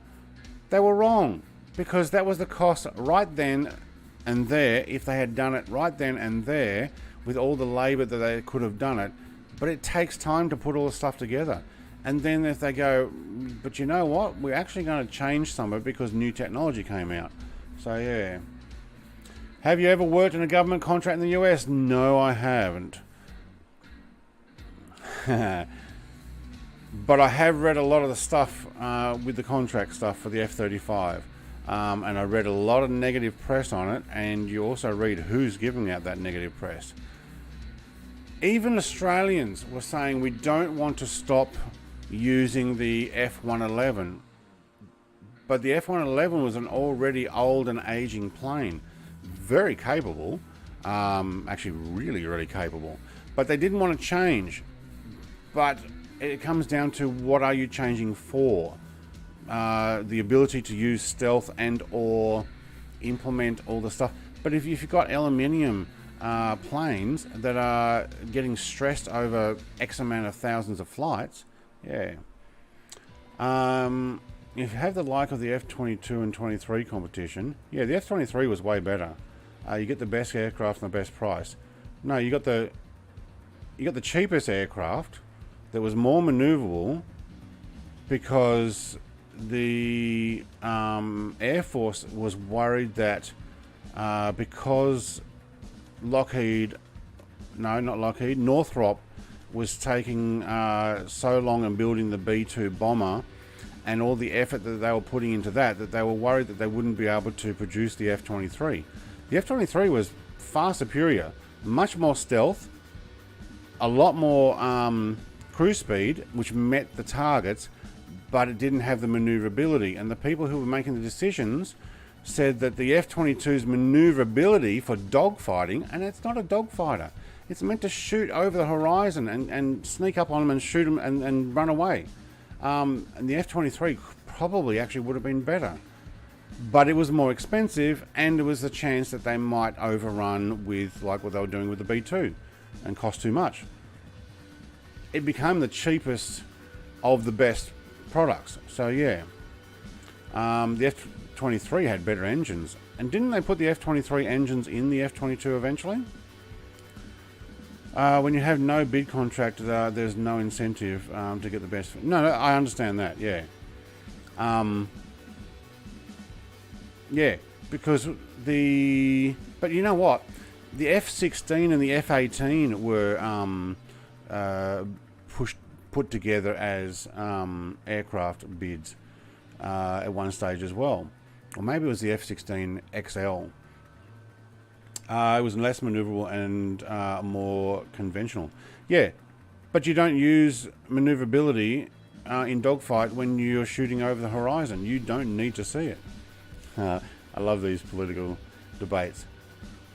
A: they were wrong, because that was the cost right then and there. If they had done it right then and there with all the labour that they could have done it, but it takes time to put all the stuff together. And then if they go, but you know what, we're actually going to change some of it because new technology came out. So yeah. Have you ever worked in a government contract in the US? No, I haven't. But I have read a lot of the stuff with the contract stuff for the F-35. And I read a lot of negative press on it, and you also read who's giving out that negative press. Even Australians were saying we don't want to stop using the F-111. But the F-111 was an already old and aging plane. Very capable. Actually really, really capable. But they didn't want to change. But it comes down to, what are you changing for? The ability to use stealth and or implement all the stuff. But if you've got aluminium planes that are getting stressed over X amount of thousands of flights, yeah. If you have the like of the F-22 and 23 competition, yeah, the F-23 was way better. You get the best aircraft and the best price. No, you got the cheapest aircraft that was more maneuverable, because the Air Force was worried that because Northrop was taking so long in building the B-2 bomber, and all the effort that they were putting into that they were worried that they wouldn't be able to produce the F-23. The F-23 was far superior, much more stealth, a lot more cruise speed, which met the targets, but it didn't have the maneuverability. And the people who were making the decisions said that the F-22's maneuverability for dogfighting, and it's not a dogfighter, it's meant to shoot over the horizon and sneak up on them and shoot them and run away. And the F-23 probably actually would have been better. But it was more expensive, and there was a chance that they might overrun with, like what they were doing with the B-2, and cost too much. It became the cheapest of the best products. So yeah, the F-23 had better engines. And didn't they put the F-23 engines in the F-22 eventually? When you have no bid contract, there's no incentive to get the best. No, I understand that, yeah. Yeah, because but you know what? The F-16 and the F-18 were put together as aircraft bids at one stage as well. Or maybe it was the F-16 XL. It was less maneuverable and more conventional. Yeah, but you don't use maneuverability in dogfight when you're shooting over the horizon. You don't need to see it. I love these political debates.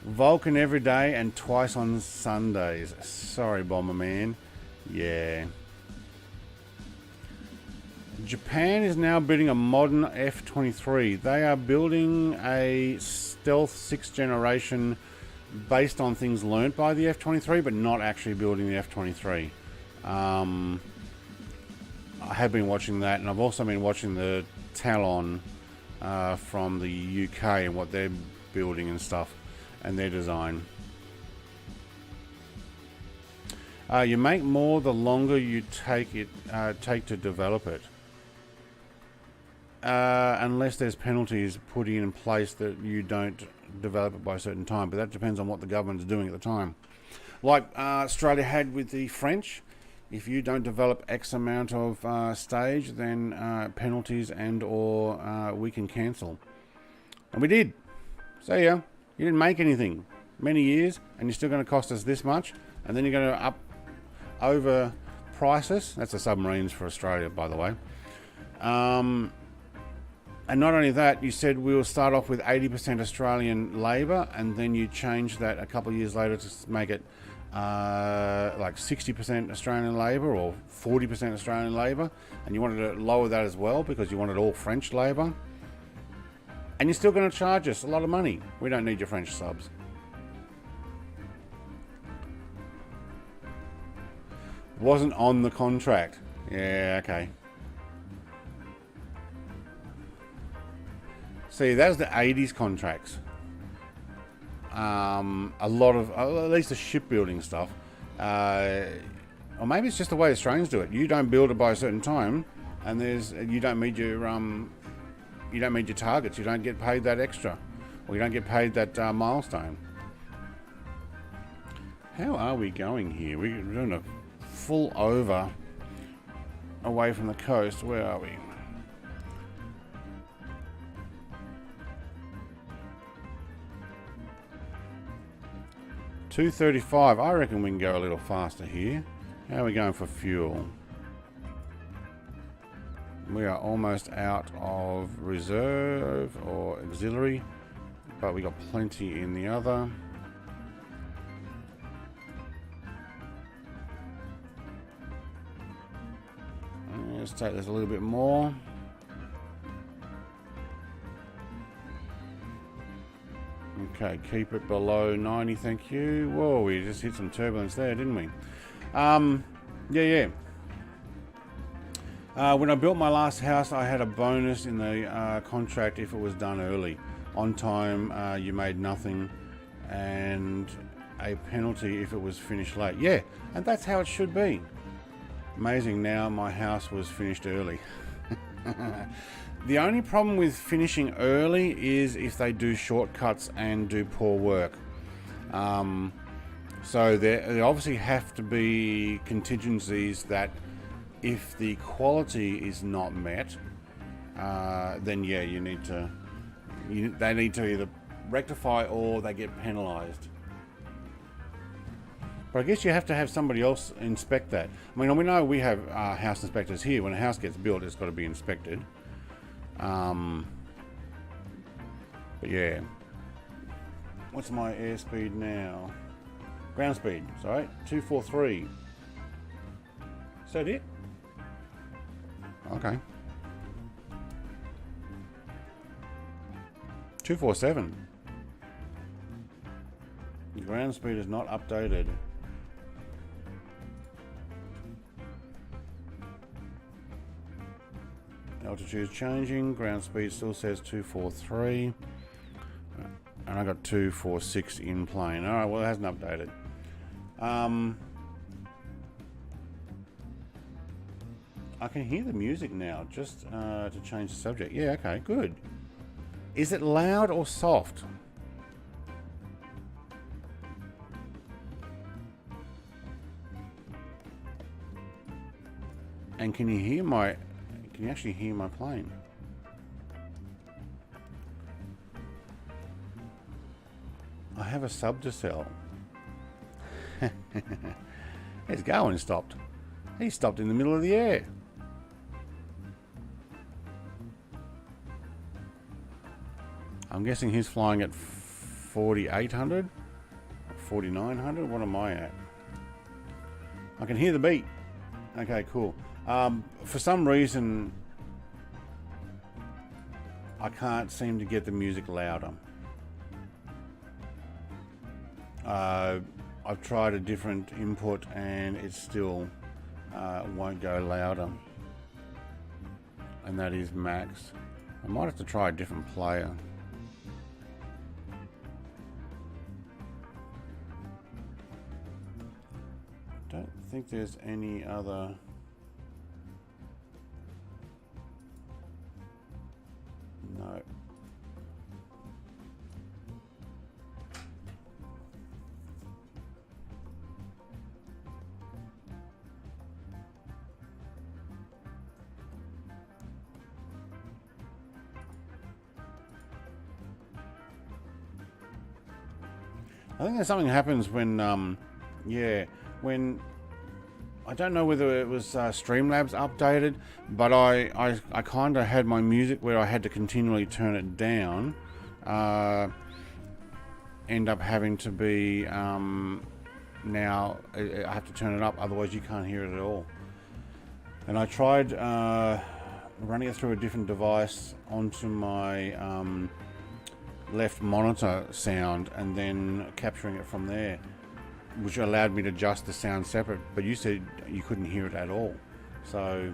A: Vulcan every day and twice on Sundays. Sorry, Bomberman. Yeah. Japan is now building a modern F-23. They are building a stealth 6th generation based on things learnt by the F-23, but not actually building the F-23. I have been watching that, and I've also been watching the Talon from the UK and what they're building and stuff, and their design. You make more the longer you take to develop it, unless there's penalties put in place that you don't develop it by a certain time. But that depends on what the government's doing at the time. Like Australia had with the French, if you don't develop X amount of stage, then penalties and or we can cancel. And we did. So yeah, you didn't make anything many years, and you're still going to cost us this much, and then you're going to over price us. That's the submarines for Australia, by the way. And not only that, you said we'll start off with 80% Australian labour, and then you changed that a couple of years later to make it like 60% Australian labour or 40% Australian labour, and you wanted to lower that as well because you wanted all French labour. And you're still going to charge us a lot of money. We don't need your French subs. Wasn't on the contract. Yeah, okay. See, that was the 80s contracts. A lot of, at least the shipbuilding stuff. Or maybe it's just the way Australians do it. You don't build it by a certain time, and you don't meet your targets. You don't get paid that extra, or you don't get paid that milestone. How are we going here? We're doing a full over away from the coast. Where are we? $2.35. I reckon we can go a little faster here. How are we going for fuel? We are almost out of reserve or auxiliary, but we got plenty in the other. Let's take this a little bit more. Okay, keep it below 90, thank you. Whoa, we just hit some turbulence there, didn't we? Yeah. When I built my last house, I had a bonus in the contract if it was done early. On time, you made nothing, and a penalty if it was finished late. Yeah, and that's how it should be. Amazing, now my house was finished early. The only problem with finishing early is if they do shortcuts and do poor work. So there obviously have to be contingencies that if the quality is not met, then yeah, they need to either rectify or they get penalised. But I guess you have to have somebody else inspect that. I mean, we know we have house inspectors here. When a house gets built, it's got to be inspected. But yeah. What's my airspeed now? Ground speed, sorry. 243. Is that it? Okay. 247. The ground speed is not updated. Altitude is changing. Ground speed still says 243. And I got 246 in plane. Alright, well it hasn't updated. I can hear the music now, just to change the subject. Yeah, okay, good. Is it loud or soft? And can you actually hear my plane? I have a sub to sell. There's Garwin stopped. He stopped in the middle of the air. I'm guessing he's flying at 4,800? 4,900? What am I at? I can hear the beat. Okay, cool. For some reason, I can't seem to get the music louder. I've tried a different input and it still won't go louder. and that is max. I might have to try a different player. Don't think there's any other. No. I think there's something happens when, yeah, when, I don't know whether it was Streamlabs updated, but I kind of had my music where I had to continually turn it down. End up having to be, now I have to turn it up, otherwise you can't hear it at all. And I tried running it through a different device onto my left monitor sound and then capturing it from there, which allowed me to adjust the sound separate, but you said you couldn't hear it at all. So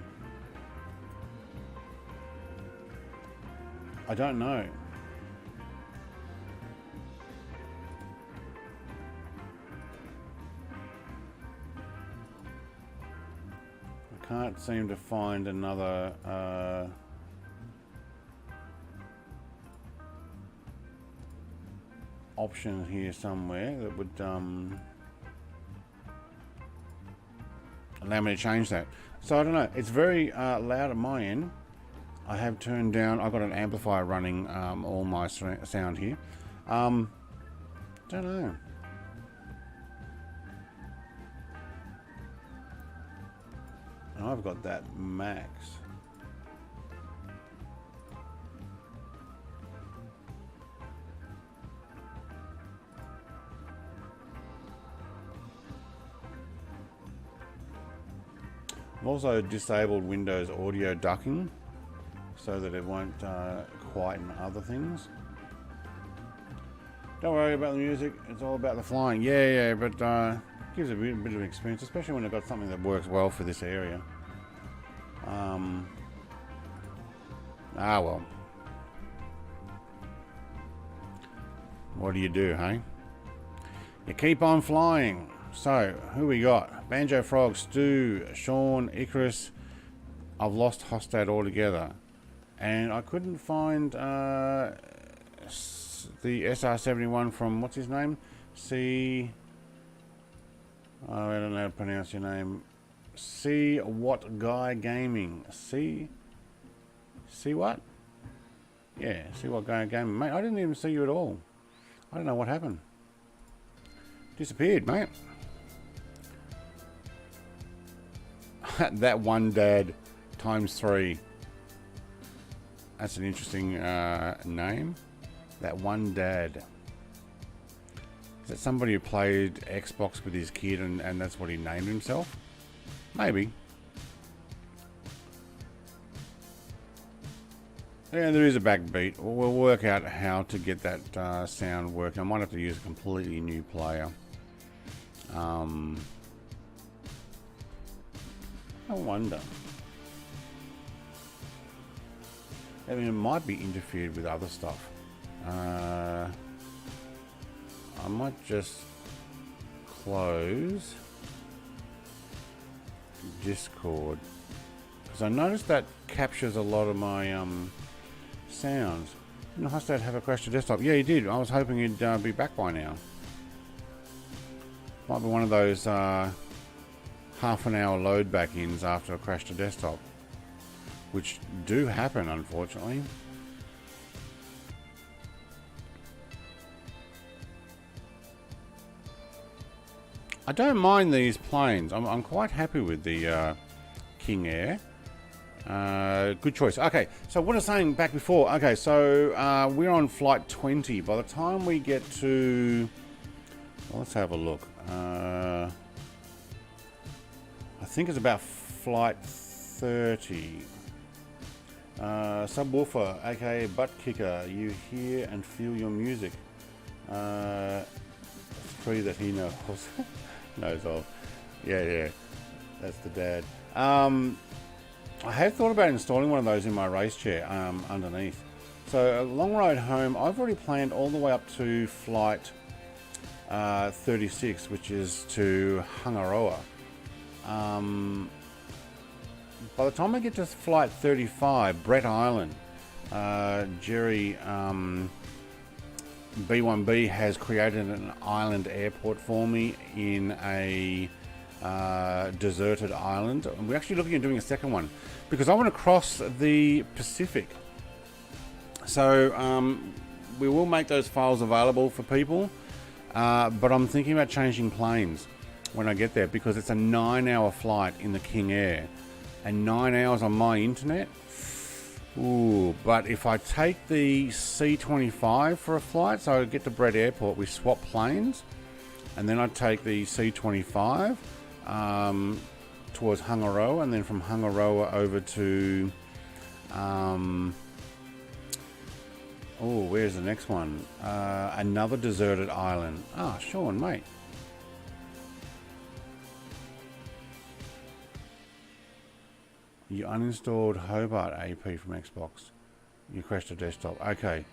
A: I don't know. I can't seem to find another option here somewhere that would allow me to change that. So I don't know, it's very loud at my end. I have turned down, I've got an amplifier running all my sound here. Don't know. And I've got that max. I've also disabled Windows audio ducking so that it won't quieten other things. Don't worry about the music, it's all about the flying. Yeah, but gives a bit of experience, especially when I've got something that works well for this area. Well. What do you do, hey? You keep on flying. So, who we got? Banjo Frog, Stu, Sean, Icarus. I've lost Hostad altogether. And I couldn't find the SR71 from, what's his name? I don't know how to pronounce your name. See What Guy Gaming. See what? Yeah, See What Guy Gaming. Mate, I didn't even see you at all. I don't know what happened. Disappeared, mate. That one dad times 3. That's an interesting name. That one dad. Is that somebody who played Xbox with his kid and that's what he named himself? Maybe. Yeah, there is a backbeat. We'll work out how to get that sound working. I might have to use a completely new player. I wonder. I mean, it might be interfered with other stuff. I might just close Discord because I noticed that captures a lot of my sounds. Didn't Hostad have a crash to desktop? Yeah, he did. I was hoping he'd be back by now. Might be one of those half an hour load back ins after a crash to desktop, which do happen, unfortunately. I don't mind these planes. I'm quite happy with the King Air. Good choice. Okay, so what I was saying back before. Okay, so we're on flight 20. By the time we get to... Well, let's have a look. I think it's about flight 30. Subwoofer, aka butt kicker. You hear and feel your music. Three that he knows. knows of. Yeah, that's the dad. I had thought about installing one of those in my race chair underneath. So a long ride home, I've already planned all the way up to flight 36, which is to Hungaroa. By the time I get to flight 35, Brett Island, Jerry B1B has created an island airport for me in a deserted island. We're actually looking at doing a second one because I want to cross the Pacific. So we will make those files available for people, but I'm thinking about changing planes when I get there because it's a 9-hour flight in the King Air and 9 hours on my internet. Ooh, but if I take the C25 for a flight, so I get to Brett Airport, we swap planes, and then I take the C25 towards Hungaroa, and then from Hungaroa over to where's the next one? Another deserted island. Ah, Sean, mate. You uninstalled Hobart AP from Xbox. You crashed a desktop. Okay.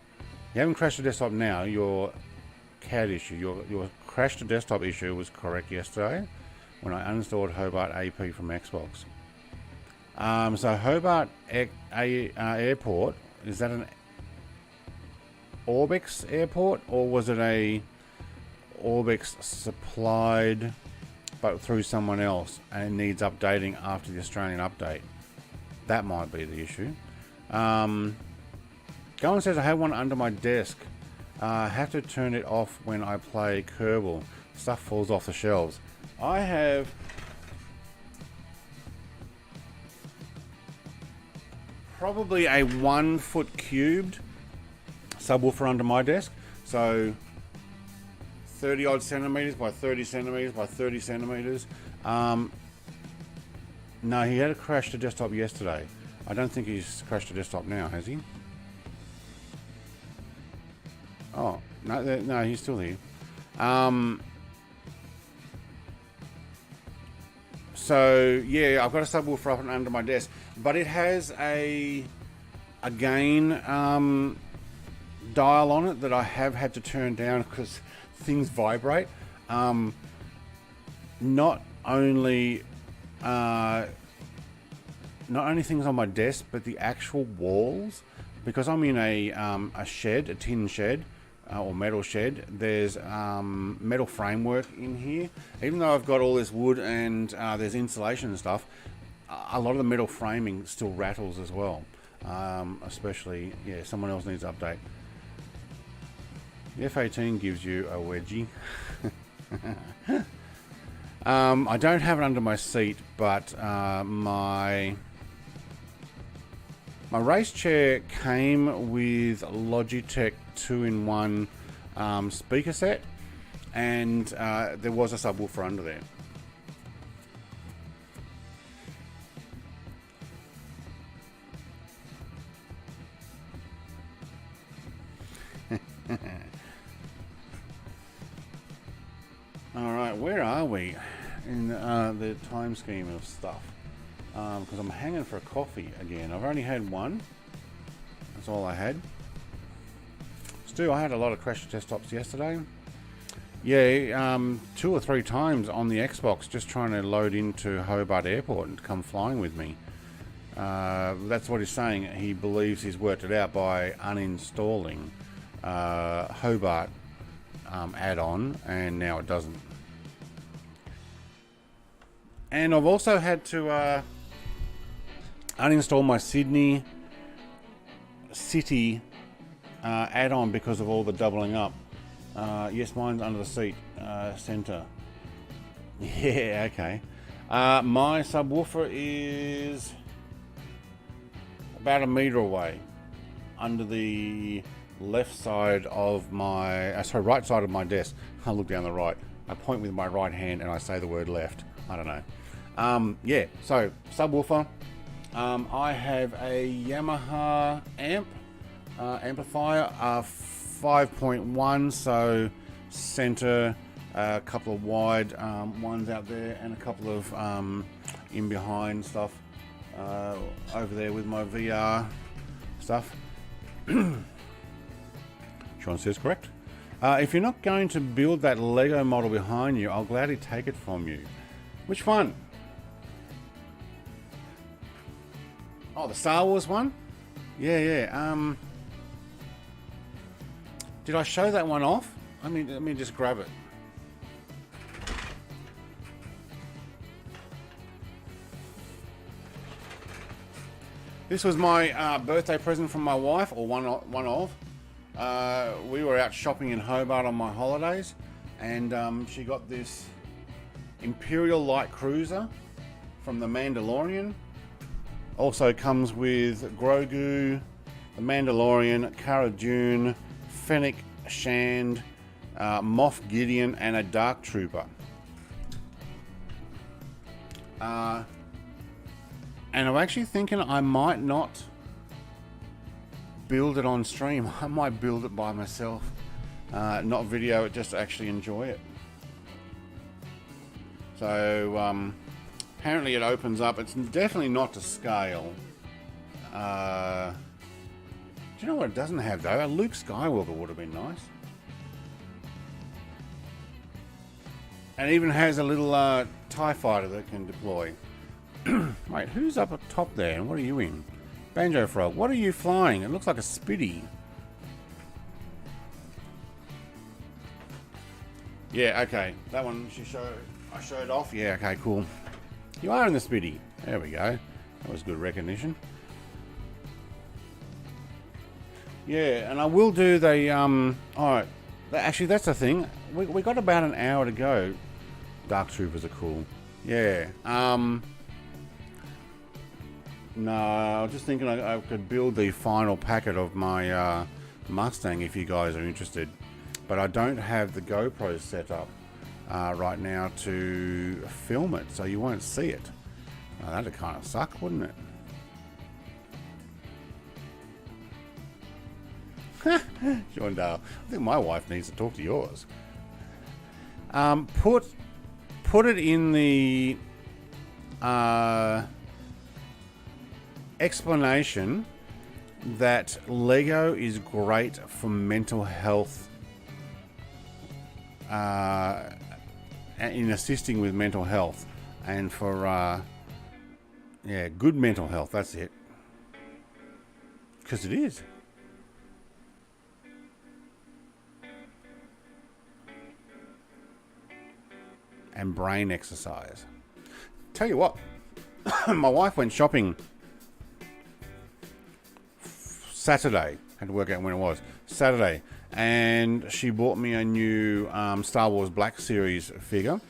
A: You haven't crashed a desktop now. Your CAD issue, your crashed a desktop issue was correct yesterday when I uninstalled Hobart AP from Xbox. So Hobart Airport, is that an Orbix airport or was it a Orbix supplied but through someone else and needs updating after the Australian update? That might be the issue. Gowan says I have one under my desk. I have to turn it off when I play Kerbal. Stuff falls off the shelves. I have probably a 1 foot cubed subwoofer under my desk. So 30 odd centimeters by 30 centimeters by 30 centimeters. No, he had a crash to desktop yesterday. I don't think he's crashed to desktop now, has he? Oh, no, he's still here. So, yeah, I've got a subwoofer up and under my desk, but it has a gain dial on it that I have had to turn down because things vibrate. Not only things on my desk, but the actual walls, because I'm in a shed, a tin shed or metal shed. There's metal framework in here. Even though I've got all this wood and there's insulation and stuff, a lot of the metal framing still rattles as well. Especially, yeah, someone else needs to update. The F18 gives you a wedgie. I don't have it under my seat, but my race chair came with Logitech 2-in-1 speaker set, and there was a subwoofer under there. Alright, where are we in the time scheme of stuff? Because I'm hanging for a coffee again. I've only had one. That's all I had. Still, I had a lot of crash desktops yesterday. Yeah, 2 or 3 times on the Xbox, just trying to load into Hobart Airport and come flying with me. That's what he's saying. He believes he's worked it out by uninstalling Hobart add-on, and now it doesn't. And I've also had to uninstall my Sydney City add-on because of all the doubling up. Yes, mine's under the seat center. Yeah, okay. My subwoofer is about 1 meter away under the left side of my right side of my desk. I look down the right. I point with my right hand and I say the word left. I don't know. Yeah, so subwoofer. I have a Yamaha amplifier, 5.1, so center, a couple of wide ones out there, and a couple of in behind stuff. over there with my VR stuff. Sean says correct. If you're not going to build that Lego model behind you, I'll gladly take it from you. Which one? Oh, the Star Wars one? Yeah. Did I show that one off? Let me just grab it. This was my birthday present from my wife, or one of. We were out shopping in Hobart on my holidays, and she got this Imperial Light Cruiser from the Mandalorian. Also comes with Grogu, the Mandalorian, Cara Dune, Fennec Shand, Moff Gideon, and a Dark Trooper. And I'm actually thinking I might not build it on stream. I might build it by myself, not video it, just to actually enjoy it. So apparently it opens up. It's definitely not to scale. Do you know what it doesn't have though? A Luke Skywalker would have been nice. And even has a little TIE fighter that can deploy. Wait, who's up at top there and what are you in? Banjo Frog, what are you flying? It looks like a Spitty. Yeah, okay. That one I showed off. Yeah, okay, cool. You are in the Spitty. There we go. That was good recognition. Yeah, and I will do the alright. Actually that's the thing. We got about an hour to go. Dark Troopers are cool. Yeah. No, I was just thinking I could build the final packet of my Mustang if you guys are interested. But I don't have the GoPro set up right now to film it, so you won't see it. That'd kind of suck, wouldn't it? Sean Dale, I think my wife needs to talk to yours. Put it in the explanation that Lego is great for mental health, in assisting with mental health, and for yeah, good mental health. That's it, because it is. And brain exercise. Tell you what, my wife went shopping Saturday. Had to work out when it was. Saturday. And she bought me a new Star Wars Black Series figure.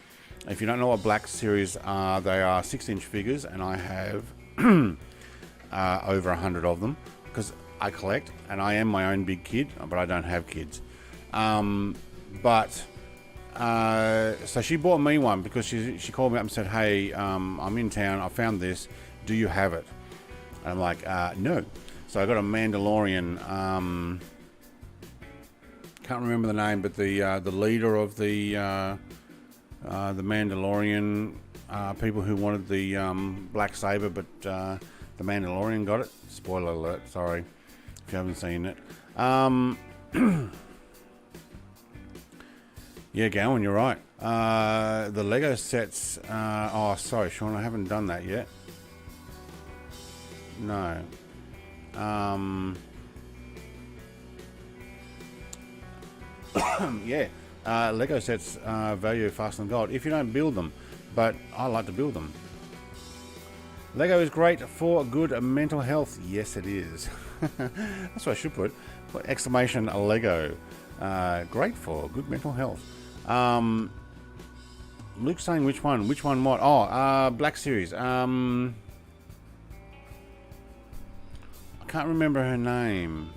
A: If you don't know what Black Series are, they are 6-inch figures, and I have over 100 of them because I collect, and I am my own big kid, but I don't have kids. So she bought me one because she called me up and said, hey, I'm in town, I found this, do you have it? And I'm like, no. So I got a Mandalorian, can't remember the name, but the leader of the Mandalorian people who wanted the black saber, but the Mandalorian got it. Spoiler alert, sorry if you haven't seen it. Yeah, Gowan, you're right. The Lego sets... oh, sorry, Sean, I haven't done that yet. No. Yeah. Lego sets value faster than gold if you don't build them. But I like to build them. Lego is great for good mental health. Yes, it is. That's what I should put. Put exclamation Lego. Great for good mental health. Luke's saying which one? Which one what? Oh, Black Series. I can't remember her name.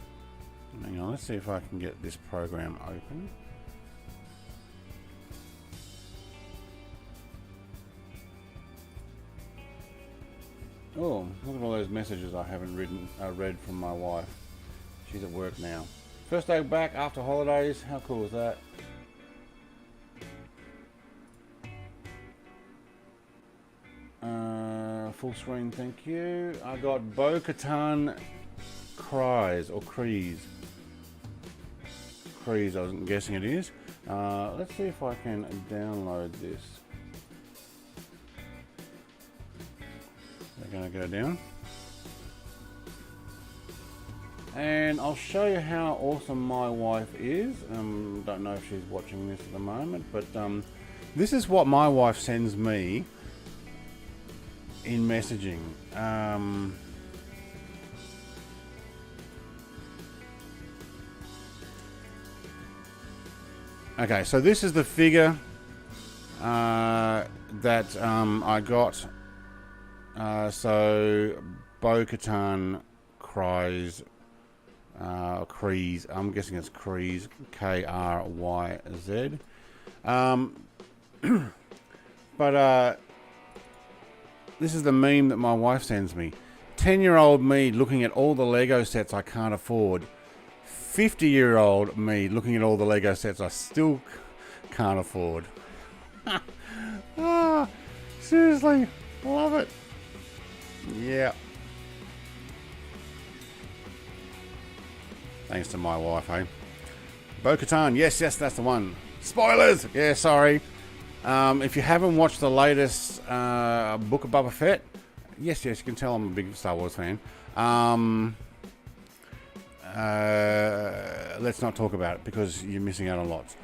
A: Hang on, let's see if I can get this program open. Oh, look at all those messages I haven't read from my wife. She's at work now. First day back after holidays. How cool is that? full screen, thank you. I got Bo-Katan Cries, or Crees. Crees, I'm guessing it is. Let's see if I can download this. They're going to go down. And I'll show you how awesome my wife is. Don't know if she's watching this at the moment, but this is what my wife sends me in messaging. Okay, so this is the figure that I got. So Bo-Katan Cries, Kreese. I'm guessing it's Kreese, K-R-Y-Z. But this is the meme that my wife sends me. 10-year-old me looking at all the Lego sets I can't afford. 50-year-old me looking at all the Lego sets I still can't afford. Seriously, love it. Yeah. Thanks to my wife, hey? Bo-Katan, yes, that's the one. Spoilers! Yeah, sorry. If you haven't watched the latest Book of Boba Fett, yes, you can tell I'm a big Star Wars fan. Let's not talk about it because you're missing out on lots.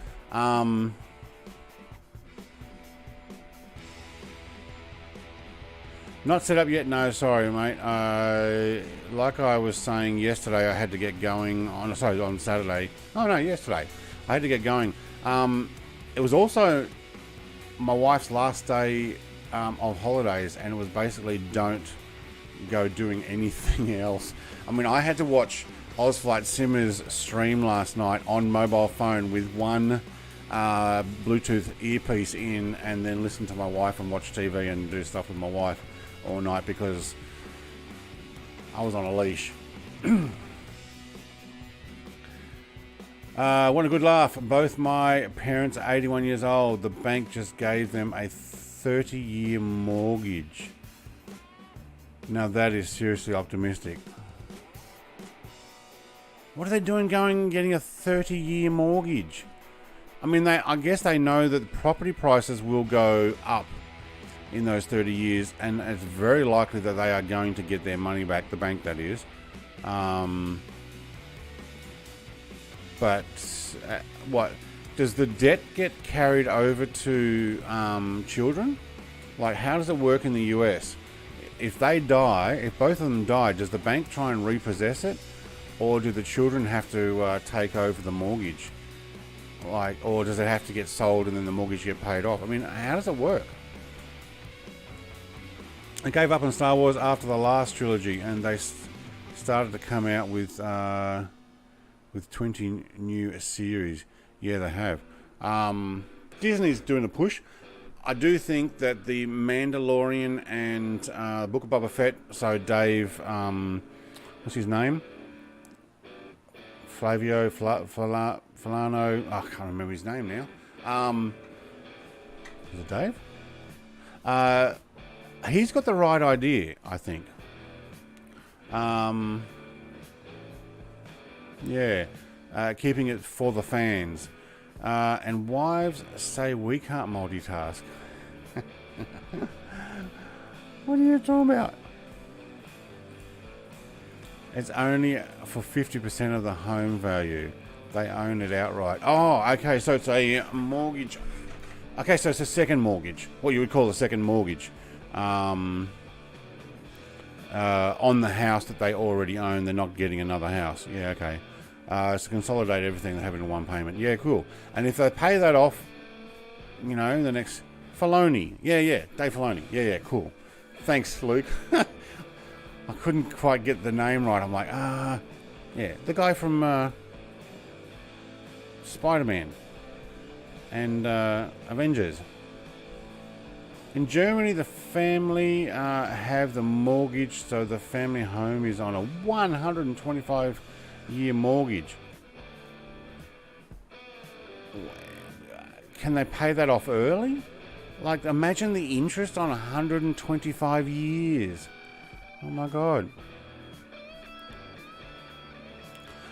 A: Not set up yet? No, sorry, mate. Like I was saying yesterday, I had to get going on Saturday. Oh no, yesterday. I had to get going. It was also my wife's last day of holidays, and it was basically don't go doing anything else. I mean, I had to watch Ozflight Simmer's stream last night on mobile phone with one Bluetooth earpiece in, and then listen to my wife and watch TV and do stuff with my wife all night because I was on a leash. Want a good laugh? Both my parents are 81 years old. The bank just gave them a 30-year mortgage. Now that is seriously optimistic. What are they doing going and getting a 30-year mortgage? I mean, I guess they know that the property prices will go up in those 30 years, and it's very likely that they are going to get their money back, the bank that is. But what does the debt get carried over to children? Like, how does it work in the US? If they die, if both of them die, does the bank try and repossess it, or do the children have to take over the mortgage? Like, or does it have to get sold and then the mortgage get paid off? I mean, how does it work? They gave up on Star Wars after the last trilogy, and they started to come out with 20 new series. Yeah, they have. Disney's doing a push. I do think that the Mandalorian and Book of Boba Fett, so Dave, what's his name? Flavio Filano. I can't remember his name now. Is it Dave? He's got the right idea, I think. Yeah, keeping it for the fans. And wives say we can't multitask. What are you talking about? It's only for 50% of the home value. They own it outright. Oh, okay, so it's a mortgage. Okay, so it's a second mortgage. What you would call a second mortgage. On the house that they already own. They're not getting another house. Yeah, okay. So consolidate everything and have it in one payment. Yeah, cool. And if they pay that off, you know, the next Filoni. Yeah, Dave Filoni. Yeah, cool. Thanks, Luke. I couldn't quite get the name right. I'm like, yeah, the guy from Spider-Man and Avengers. In Germany, the family have the mortgage, so the family home is on a 125-year mortgage. Can they pay that off early? Like, imagine the interest on 125 years. Oh my God.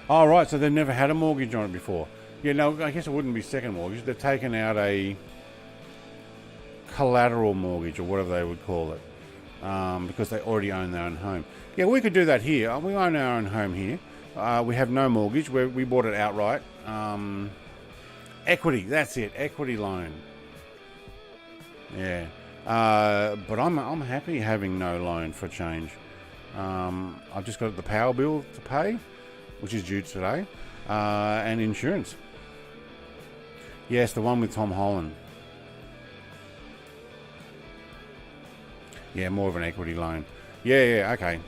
A: Oh, right, so they've never had a mortgage on it before. Yeah, no, I guess it wouldn't be second mortgage. They've taken out a collateral mortgage, or whatever they would call it, because they already own their own home. Yeah, we could do that here. We own our own home here. We have no mortgage. We bought it outright. Equity, that's it. Equity loan. Yeah. But I'm happy having no loan for a change. I've just got the power bill to pay, which is due today, and insurance. Yes, the one with Tom Holland. Yeah, more of an equity loan. Yeah, okay.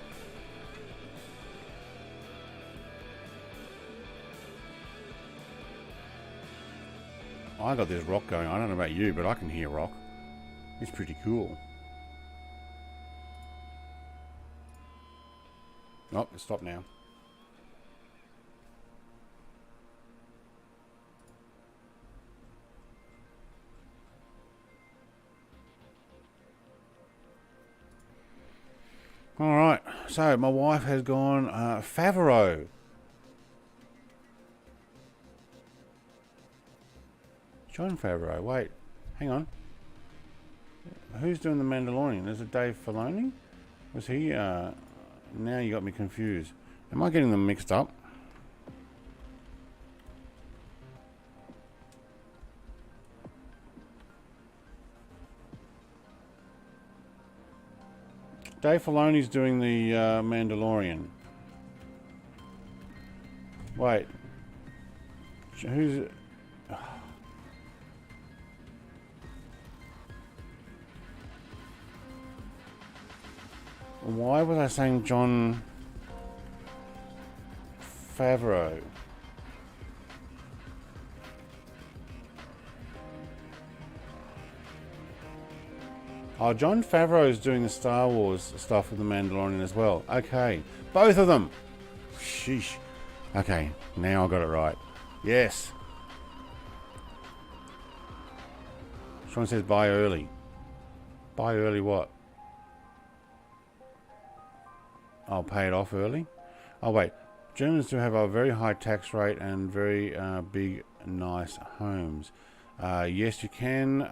A: I got this rock going. I don't know about you, but I can hear rock. It's pretty cool. Oh, it's stopped now. Alright, so my wife has gone Favreau. Jon Favreau, wait, hang on. Who's doing the Mandalorian? Is it Dave Filoni? Was he, now you got me confused. Am I getting them mixed up? Dave Filoni's doing the Mandalorian. Wait. Who's... Why was I saying Jon Favreau? Oh, Jon Favreau is doing the Star Wars stuff with the Mandalorian as well. Okay, both of them. Sheesh. Okay, now I got it right. Yes. Sean says buy early. Buy early what? I'll pay it off early. Oh wait, Germans do have a very high tax rate and very big, nice homes. Yes, you can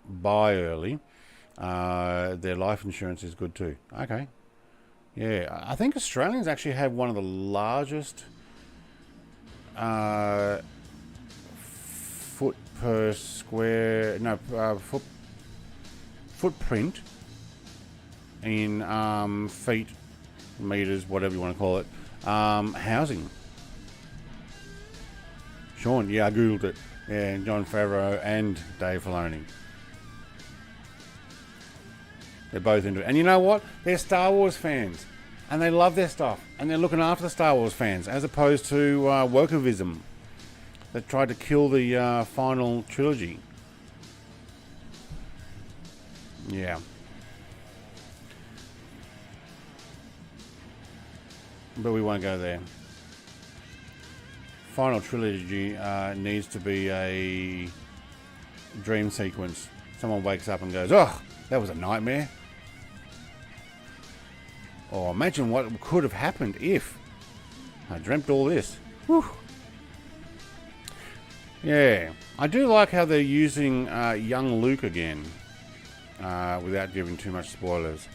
A: buy early. Their life insurance is good too. Okay. Yeah, I think Australians actually have one of the largest foot per square, no, footprint in feet, meters, whatever you want to call it, housing. Sean, yeah, I googled it. Yeah, Jon Favreau and Dave Filoni. They're both into it. And you know what? They're Star Wars fans. And they love their stuff. And they're looking after the Star Wars fans, as opposed to wokeism that tried to kill the final trilogy. Yeah. But we won't go there. Final trilogy needs to be a dream sequence. Someone wakes up and goes, oh, that was a nightmare. Or imagine what could have happened if I dreamt all this. Whew. Yeah, I do like how they're using young Luke again, without giving too much spoilers.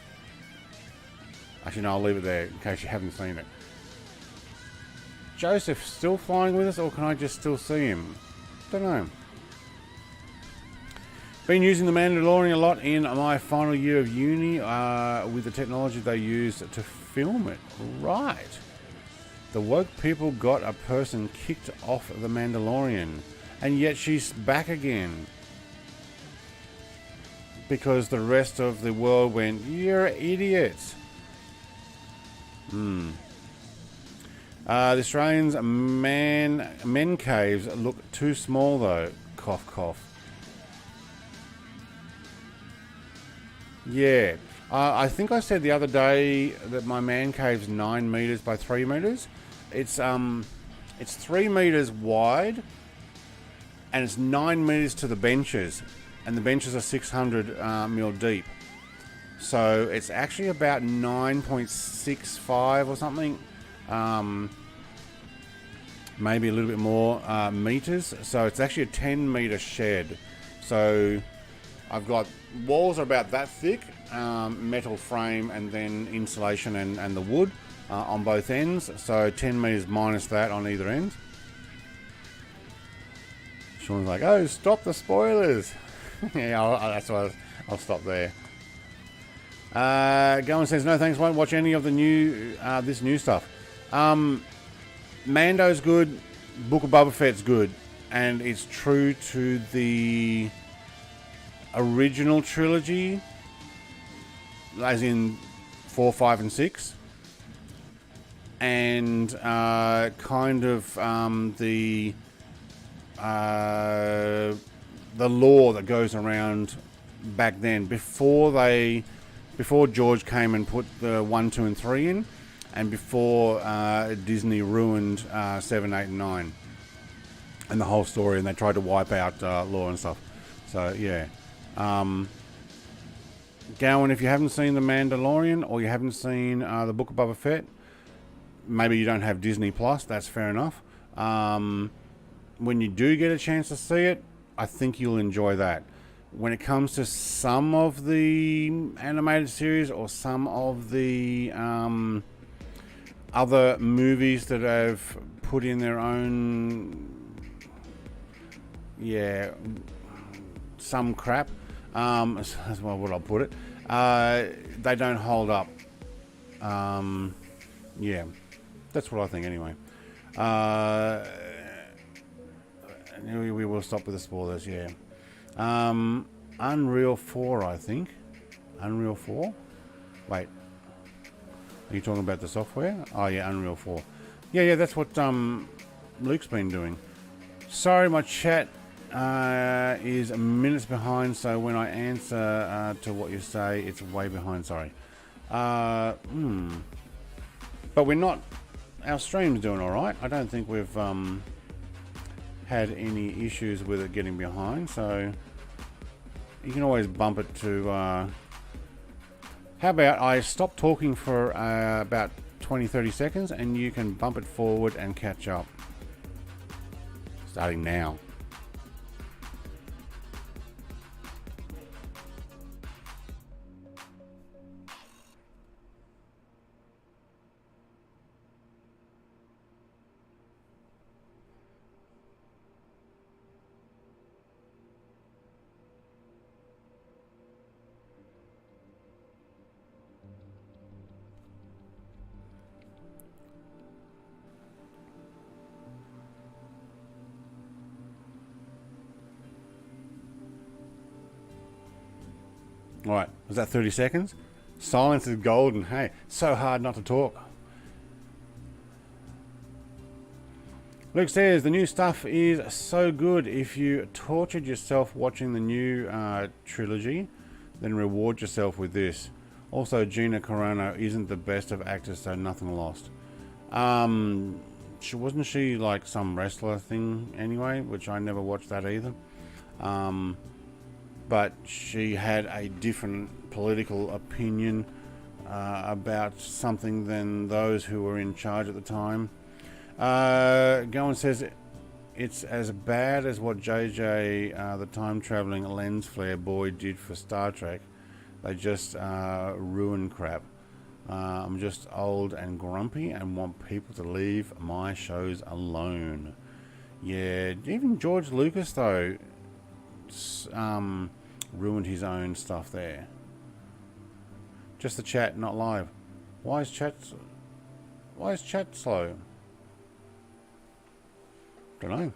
A: Actually, no, I'll leave it there in case you haven't seen it. Joseph still flying with us, or can I just still see him? Don't know. Been using the Mandalorian a lot in my final year of uni with the technology they use to film it. Right. The woke people got a person kicked off the Mandalorian, and yet she's back again. Because the rest of the world went, you're idiots. The Australians' men caves look too small though. Cough, cough. Yeah, I think I said the other day that my man cave's 9 meters by 3 meters. It's 3 meters wide, and it's 9 meters to the benches. and the benches are 600 mil deep. So it's actually about 9.65 or something, maybe a little bit more meters. So it's actually a 10 meter shed. So I've got walls are about that thick, metal frame, and then insulation and the wood on both ends. So 10 meters minus that on either end. Sean's like, oh, stop the spoilers. Yeah, that's why I'll stop there. Gowan says, no thanks, won't watch any of the new this new stuff. Mando's good, Book of Boba Fett's good, and it's true to the original trilogy, as in 4, 5, and 6, and kind of the lore that goes around back then, before George came and put the 1, 2, and 3 in, and before Disney ruined 7, 8, and 9 and the whole story, and they tried to wipe out lore and stuff. So yeah, Gowan, if you haven't seen The Mandalorian or you haven't seen the Book of Boba Fett, maybe you don't have Disney Plus, that's fair enough. When you do get a chance to see it, I think you'll enjoy that. When it comes to some of the animated series or some of the other movies that have put in their own, yeah, some crap, that's what I'll put it, they don't hold up. Yeah, that's what I think anyway. We will stop with the spoilers, yeah. Unreal 4, I think. Unreal 4? Wait. Are you talking about the software? Oh yeah, Unreal 4. Yeah, that's what Luke's been doing. Sorry, my chat is minutes behind, so when I answer to what you say, it's way behind, sorry. But we're not... Our stream's doing alright. I don't think we've had any issues with it getting behind, so you can always bump it to how about I stop talking for about 20-30 seconds and you can bump it forward and catch up, starting now. Alright, was that 30 seconds? Silence is golden. Hey, so hard not to talk. Luke says, the new stuff is so good. If you tortured yourself watching the new trilogy, then reward yourself with this. Also, Gina Carano isn't the best of actors, so nothing lost. Wasn't she like some wrestler thing anyway, which I never watched that either. But she had a different political opinion about something than those who were in charge at the time. Gowan says it's as bad as what JJ, the time-traveling lens flare boy, did for Star Trek. They just ruin crap. I'm just old and grumpy and want people to leave my shows alone. Yeah, even George Lucas, though, ruined his own stuff there. Just the chat, not live. Why is chat slow? Don't know.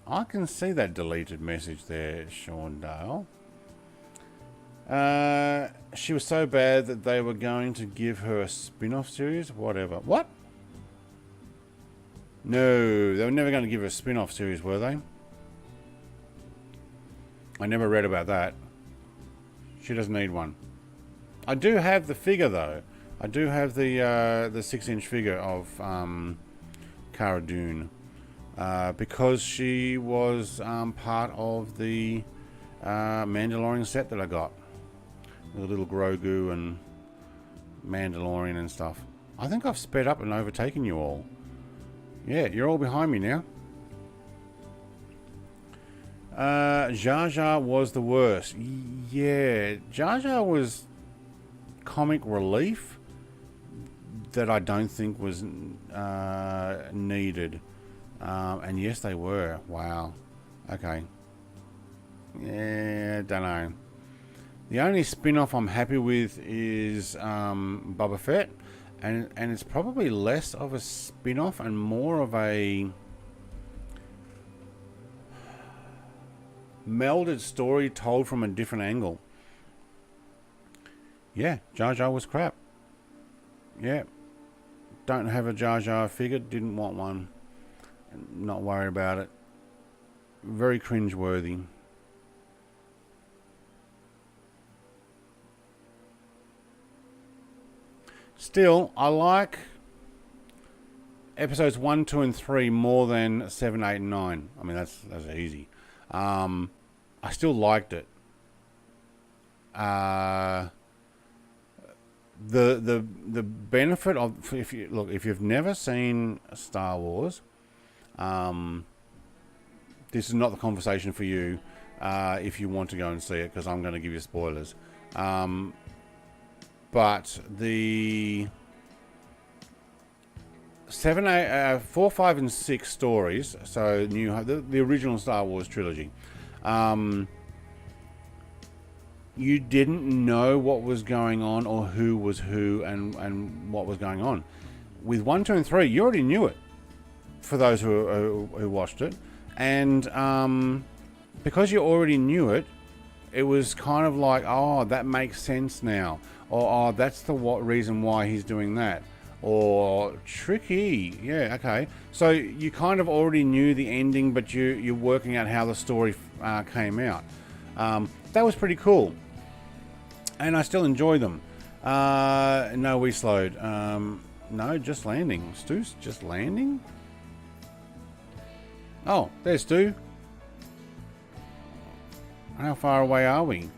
A: I can see that deleted message there, Sean Dale. She was so bad that they were going to give her a spin-off series. Whatever. What? No, they were never going to give her a spin-off series, were they? I never read about that. She doesn't need one. I do have the figure, though. I do have the 6-inch figure of Cara Dune, because she was part of the Mandalorian set that I got. The little Grogu and Mandalorian and stuff. I think I've sped up and overtaken you all. Yeah, you're all behind me now. Jar Jar was the worst. Yeah, Jar Jar was comic relief that I don't think was needed. And yes, they were. Wow. Okay. Yeah, don't know. The only spin-off I'm happy with is Boba Fett, and it's probably less of a spin-off and more of a melded story told from a different angle. Yeah, Jar Jar was crap. Yeah. Don't have a Jar Jar figure, didn't want one. Not worried about it. Very cringe-worthy. Still, I like episodes 1, 2, and 3 more than 7, 8, and 9. I mean, that's easy. I still liked it. The benefit of, if you've never seen Star Wars, this is not the conversation for you. If you want to go and see it, because I'm going to give you spoilers. But the 7, 8, 4, 5, and 6 stories, so the original Star Wars trilogy, you didn't know what was going on or who was who and what was going on. With 1, 2, and 3, you already knew it, for those who watched it, and because you already knew it, it was kind of like, oh, that makes sense now, or oh, that's the reason why he's doing that, or tricky. Yeah, okay. So you kind of already knew the ending, but you're working out how the story came out. That was pretty cool, and I still enjoy them. No, we slowed. No, just landing. Stu's just landing. Oh, there's Stu. How far away are we?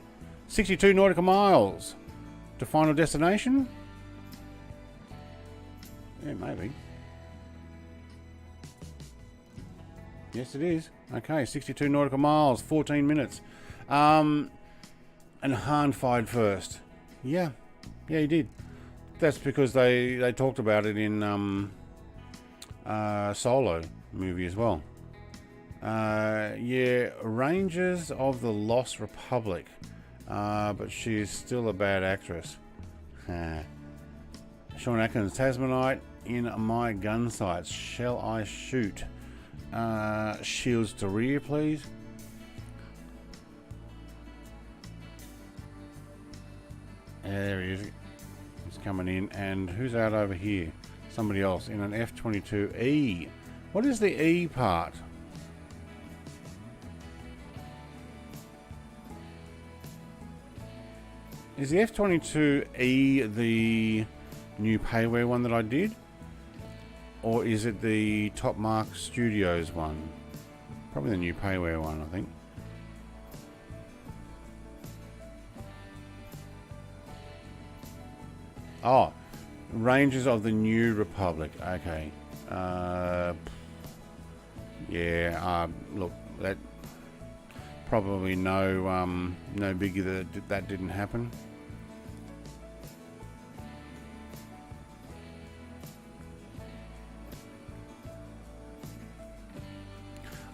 A: 62 nautical miles to final destination? Yeah, maybe. Yes, it is. Okay, 62 nautical miles, 14 minutes. And Han fired first. Yeah, he did. That's because they talked about it in Solo movie as well. Yeah, Rangers of the Lost Republic, but she's still a bad actress. Sean Atkins, Tasmanite in my gun sights. Shall I shoot? Shields to rear, please. There he is. He's coming in. And who's out over here? Somebody else in an F-22E. What is the E part? Is the F-22E the new payware one that I did? Or is it the Top Mark Studios one? Probably the new payware one, I think. Oh, Rangers of the New Republic. Okay. Yeah, look, that probably no biggie that didn't happen.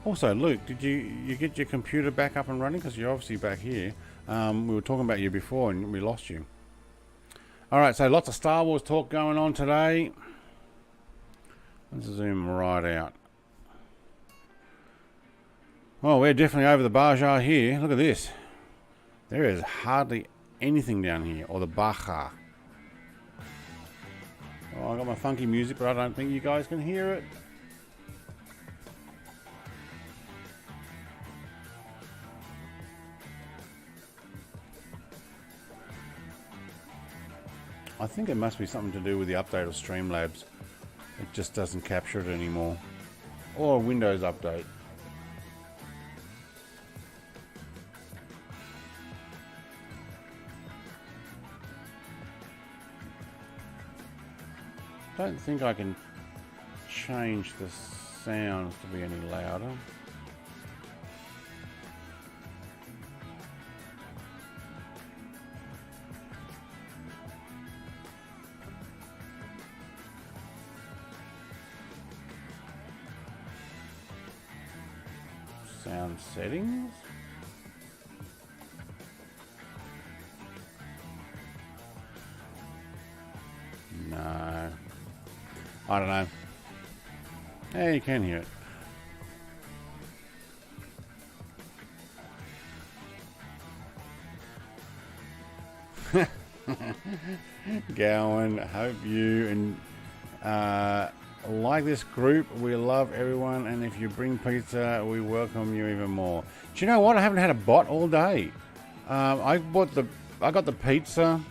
A: Also, Luke, did you get your computer back up and running? Because you're obviously back here. We were talking about you before and we lost you. Alright, so lots of Star Wars talk going on today. Let's zoom right out. Oh, we're definitely over the Baja here. Look at this. There is hardly anything down here. Or the Baja. Oh, I got my funky music, but I don't think you guys can hear it. I think it must be something to do with the update of Streamlabs. It just doesn't capture it anymore. Or a Windows update. Don't think I can change the sounds to be any louder. Sound settings. No. I don't know. Yeah, you can hear it. Gowan, hope you like this group. We love everyone, and if you bring pizza, we welcome you even more. Do you know what? I haven't had a bot all day. I got the pizza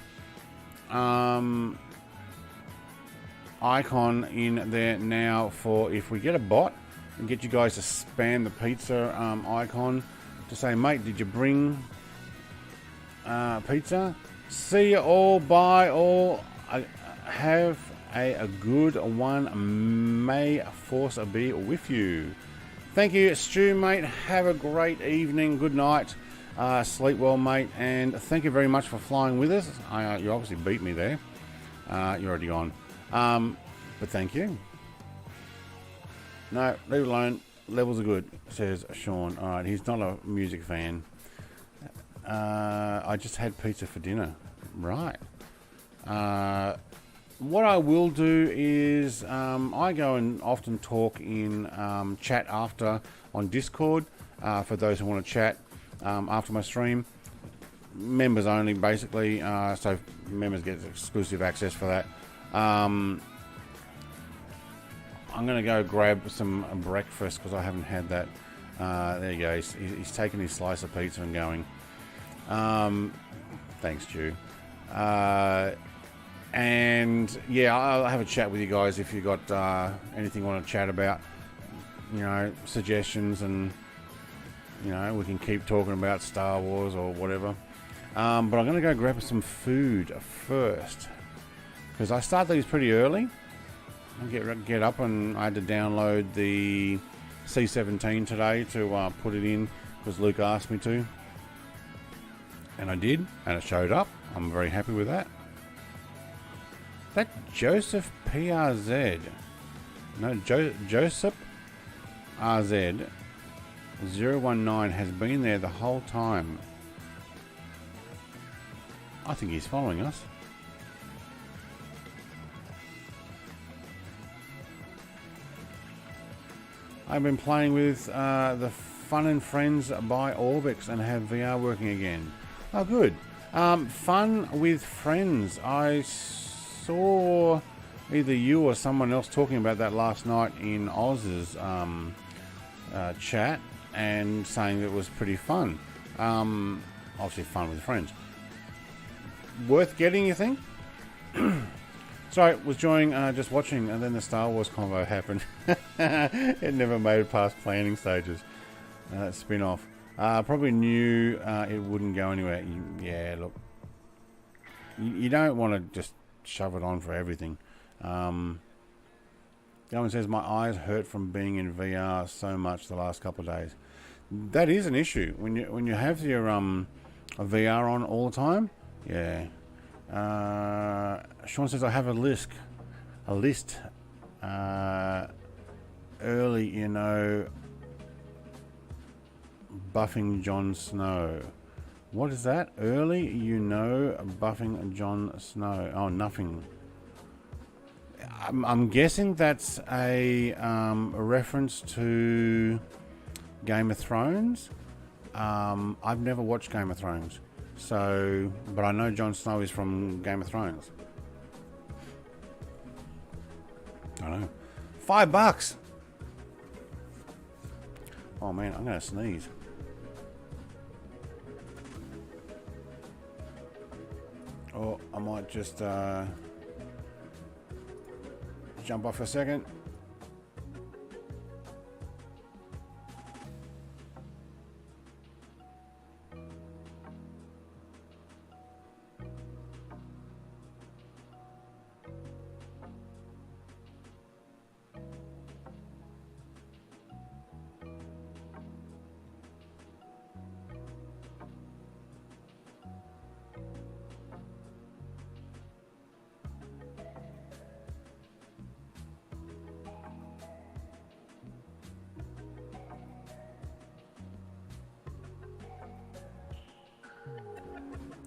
A: icon in there now for if we get a bot and get you guys to spam the pizza icon to say, mate, did you bring pizza? See you all, bye all. Have a good one. May Force be with you. Thank you, Stu, mate. Have a great evening. Good night. Sleep well, mate. And thank you very much for flying with us. You obviously beat me there. You're already on. But thank you. No, leave it alone. Levels are good, says Sean. Alright, he's not a music fan. I just had pizza for dinner. Right. What I will do is I go and often talk in chat after on Discord for those who want to chat after my stream. Members only, basically, so members get exclusive access for that. I'm going to go grab some breakfast because I haven't had that. There you go. He's taking his slice of pizza and going. Thanks, Stu. And yeah, I'll have a chat with you guys if you got anything you want to chat about. You know, suggestions, and you know, we can keep talking about Star Wars or whatever. But I'm going to go grab some food first because I start these pretty early. I get up, and I had to download the C17 today to put it in because Luke asked me to, and I did, and it showed up. I'm very happy with that. That Joseph PRZ, no, Joseph RZ 019 has been there the whole time. I think he's following us. I've been playing with the Fun and Friends by Orbix and have VR working again. Oh, good. Fun with Friends. I saw either you or someone else talking about that last night in Oz's chat and saying it was pretty fun. Obviously fun with friends. Worth getting, you think? Sorry, was enjoying just watching, and then the Star Wars convo happened. It never made it past planning stages. Spin-off. Probably knew it wouldn't go anywhere. Yeah, look. You don't want to just shove it on for everything. Gowan says, my eyes hurt from being in VR so much the last couple of days. That is an issue. When you have your VR on all the time, yeah. Sean says, I have a list. Early, you know, buffing Jon Snow. What is that? Early, you know, buffing Jon Snow. Oh, nothing. I'm guessing that's a reference to Game of Thrones. I've never watched Game of Thrones. So, but I know Jon Snow is from Game of Thrones. I know. $5. Oh man, I'm gonna sneeze. Or I might just jump off for a second.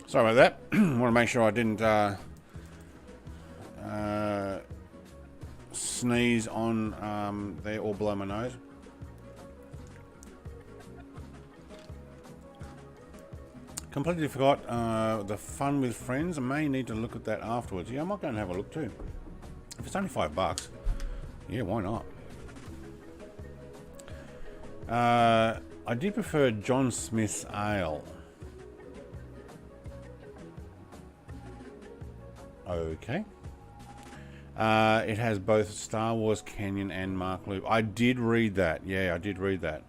A: Sorry about that. Want to make sure I didn't sneeze on there or below my nose. Completely forgot the fun with friends. I may need to look at that afterwards. Yeah, I might go and have a look too. If it's only $5, yeah, why not? I do prefer John Smith's ale. Okay. It has both Star Wars Canyon and Mark Loop. I did read that. Yeah, I did read that.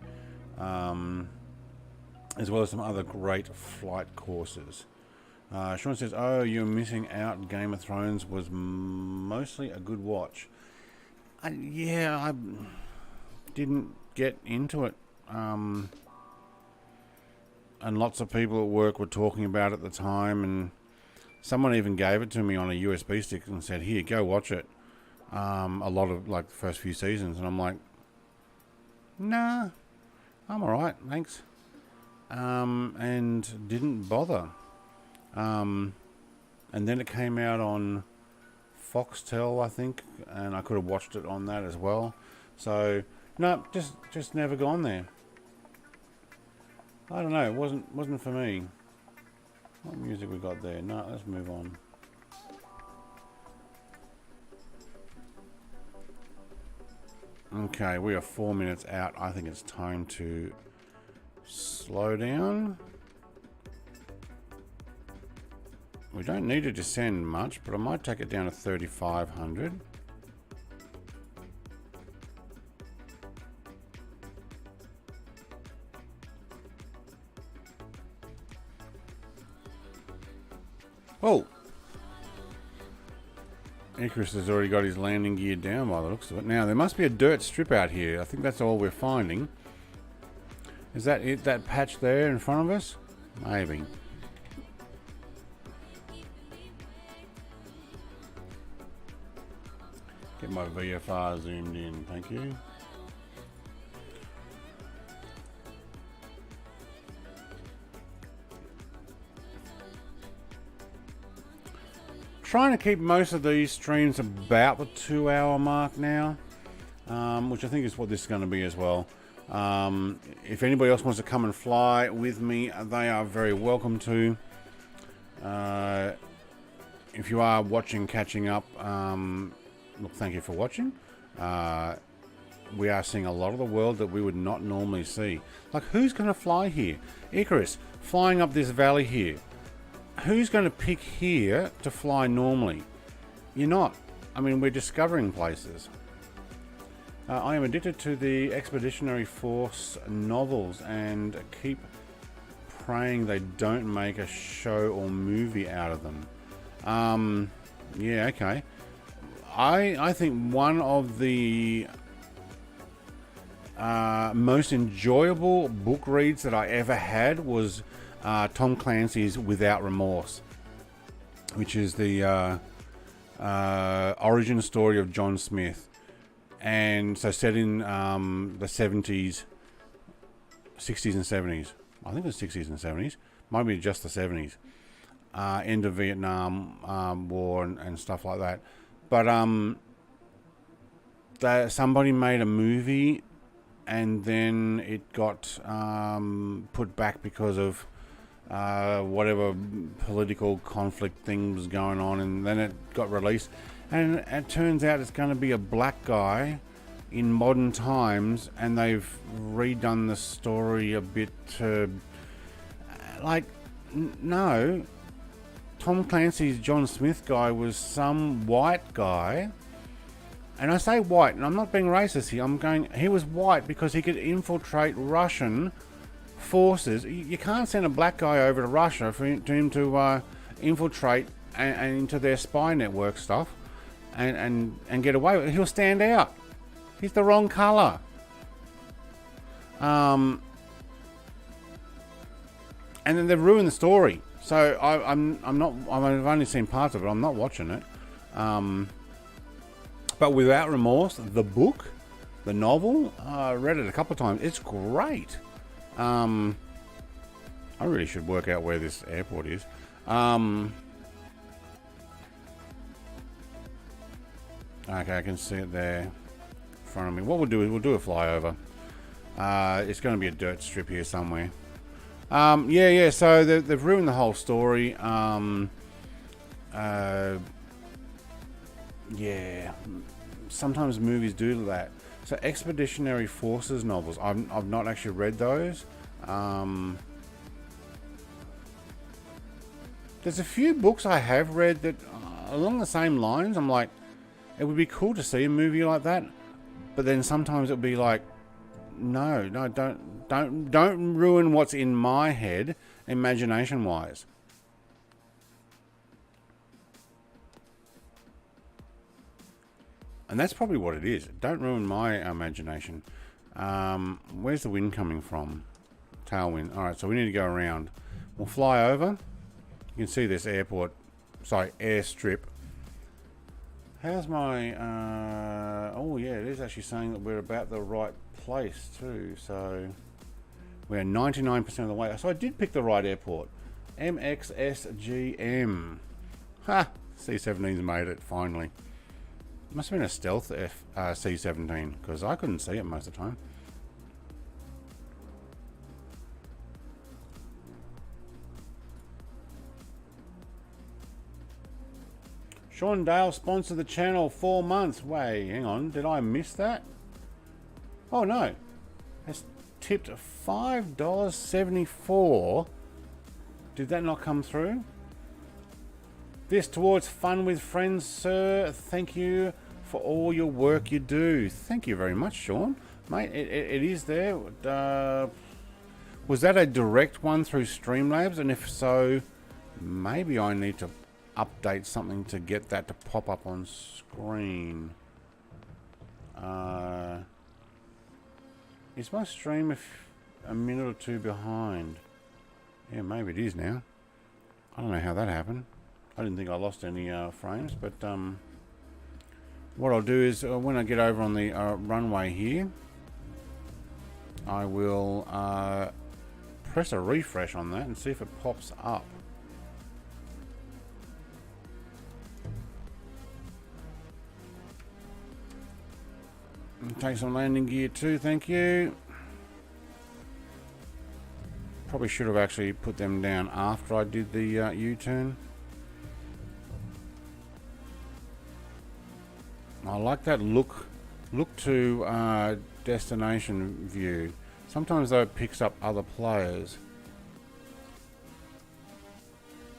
A: As well as some other great flight courses. Sean says, oh, you're missing out. Game of Thrones was mostly a good watch. Yeah, I didn't get into it. And lots of people at work were talking about it at the time, and someone even gave it to me on a USB stick and said, here, go watch it. A lot of, like, the first few seasons. And I'm like, nah, I'm alright, thanks. And didn't bother. And then it came out on Foxtel, I think, and I could have watched it on that as well. So, no, just never gone there. I don't know, it wasn't for me. What music we got there? No, let's move on. Okay, we are 4 minutes out. I think it's time to slow down. We don't need to descend much, but I might take it down to 3,500. Oh! Icarus has already got his landing gear down by the looks of it. Now, there must be a dirt strip out here. I think that's all we're finding. Is that it, that patch there in front of us? Maybe. Get my VFR zoomed in, thank you. Trying to keep most of these streams about the 2-hour mark now, which I think is what this is going to be as well. If anybody else wants to come and fly with me, they are very welcome to. If you are watching, catching up, look, thank you for watching. We are seeing a lot of the world that we would not normally see. Like, who's going to fly here? Icarus, flying up this valley here. Who's going to pick here to fly normally? You're not. I mean, we're discovering places. I am addicted to the Expeditionary Force novels and keep praying they don't make a show or movie out of them. Yeah, okay. I think one of the most enjoyable book reads that I ever had was Tom Clancy's Without Remorse, which is the origin story of John Smith, and so set in the 70s, 60s and 70s. I think it's 60s and 70s, might be just the 70s, end of Vietnam War and stuff like that. But somebody made a movie, and then it got put back because of whatever political conflict thing was going on, and then it got released, and it turns out it's going to be a black guy in modern times, and they've redone the story a bit to like, no, Tom Clancy's John Smith guy was some white guy, And I say white, and I'm not being racist here. I'm going, he was white because he could infiltrate Russian forces. You can't send a black guy over to Russia for him to infiltrate and into their spy network stuff and get away with it. He'll stand out. He's the wrong color. And then they've ruined the story. So I've only seen parts of it. I'm not watching it. But Without Remorse, the book, the novel, I read it a couple of times. It's great. I really should work out where this airport is. Okay, I can see it there in front of me. What we'll do is we'll do a flyover. It's going to be a dirt strip here somewhere. Yeah. So they've ruined the whole story. Yeah. Sometimes movies do that. So Expeditionary Forces novels, I've not actually read those. There's a few books I have read that along the same lines. I'm like, it would be cool to see a movie like that, but then sometimes it'll be like, no, don't ruin what's in my head, imagination wise. And that's probably what it is. Don't ruin my imagination. Where's the wind coming from? Tailwind. All right, so we need to go around. We'll fly over. You can see this airstrip. How's my... oh, yeah, it is actually saying that we're about the right place, too. So we're 99% of the way. So I did pick the right airport. MXSGM. Ha! C-17's made it, finally. Must have been a stealth C-17, because I couldn't see it most of the time. Sean Dale sponsored the channel 4 months. Wait, hang on. Did I miss that? Oh, no. It's tipped $5.74. Did that not come through? This towards fun with friends, sir. Thank you for all your work you do. Thank you very much, Sean. Mate, it is there. Was that a direct one through Streamlabs? And if so, maybe I need to update something to get that to pop up on screen. Is my stream a minute or two behind? Yeah, maybe it is now. I don't know how that happened. I didn't think I lost any frames, but what I'll do is when I get over on the runway here, I will press a refresh on that and see if it pops up. And take some landing gear too, thank you. Probably should have actually put them down after I did the U-turn. I like that look to destination view. Sometimes though it picks up other players.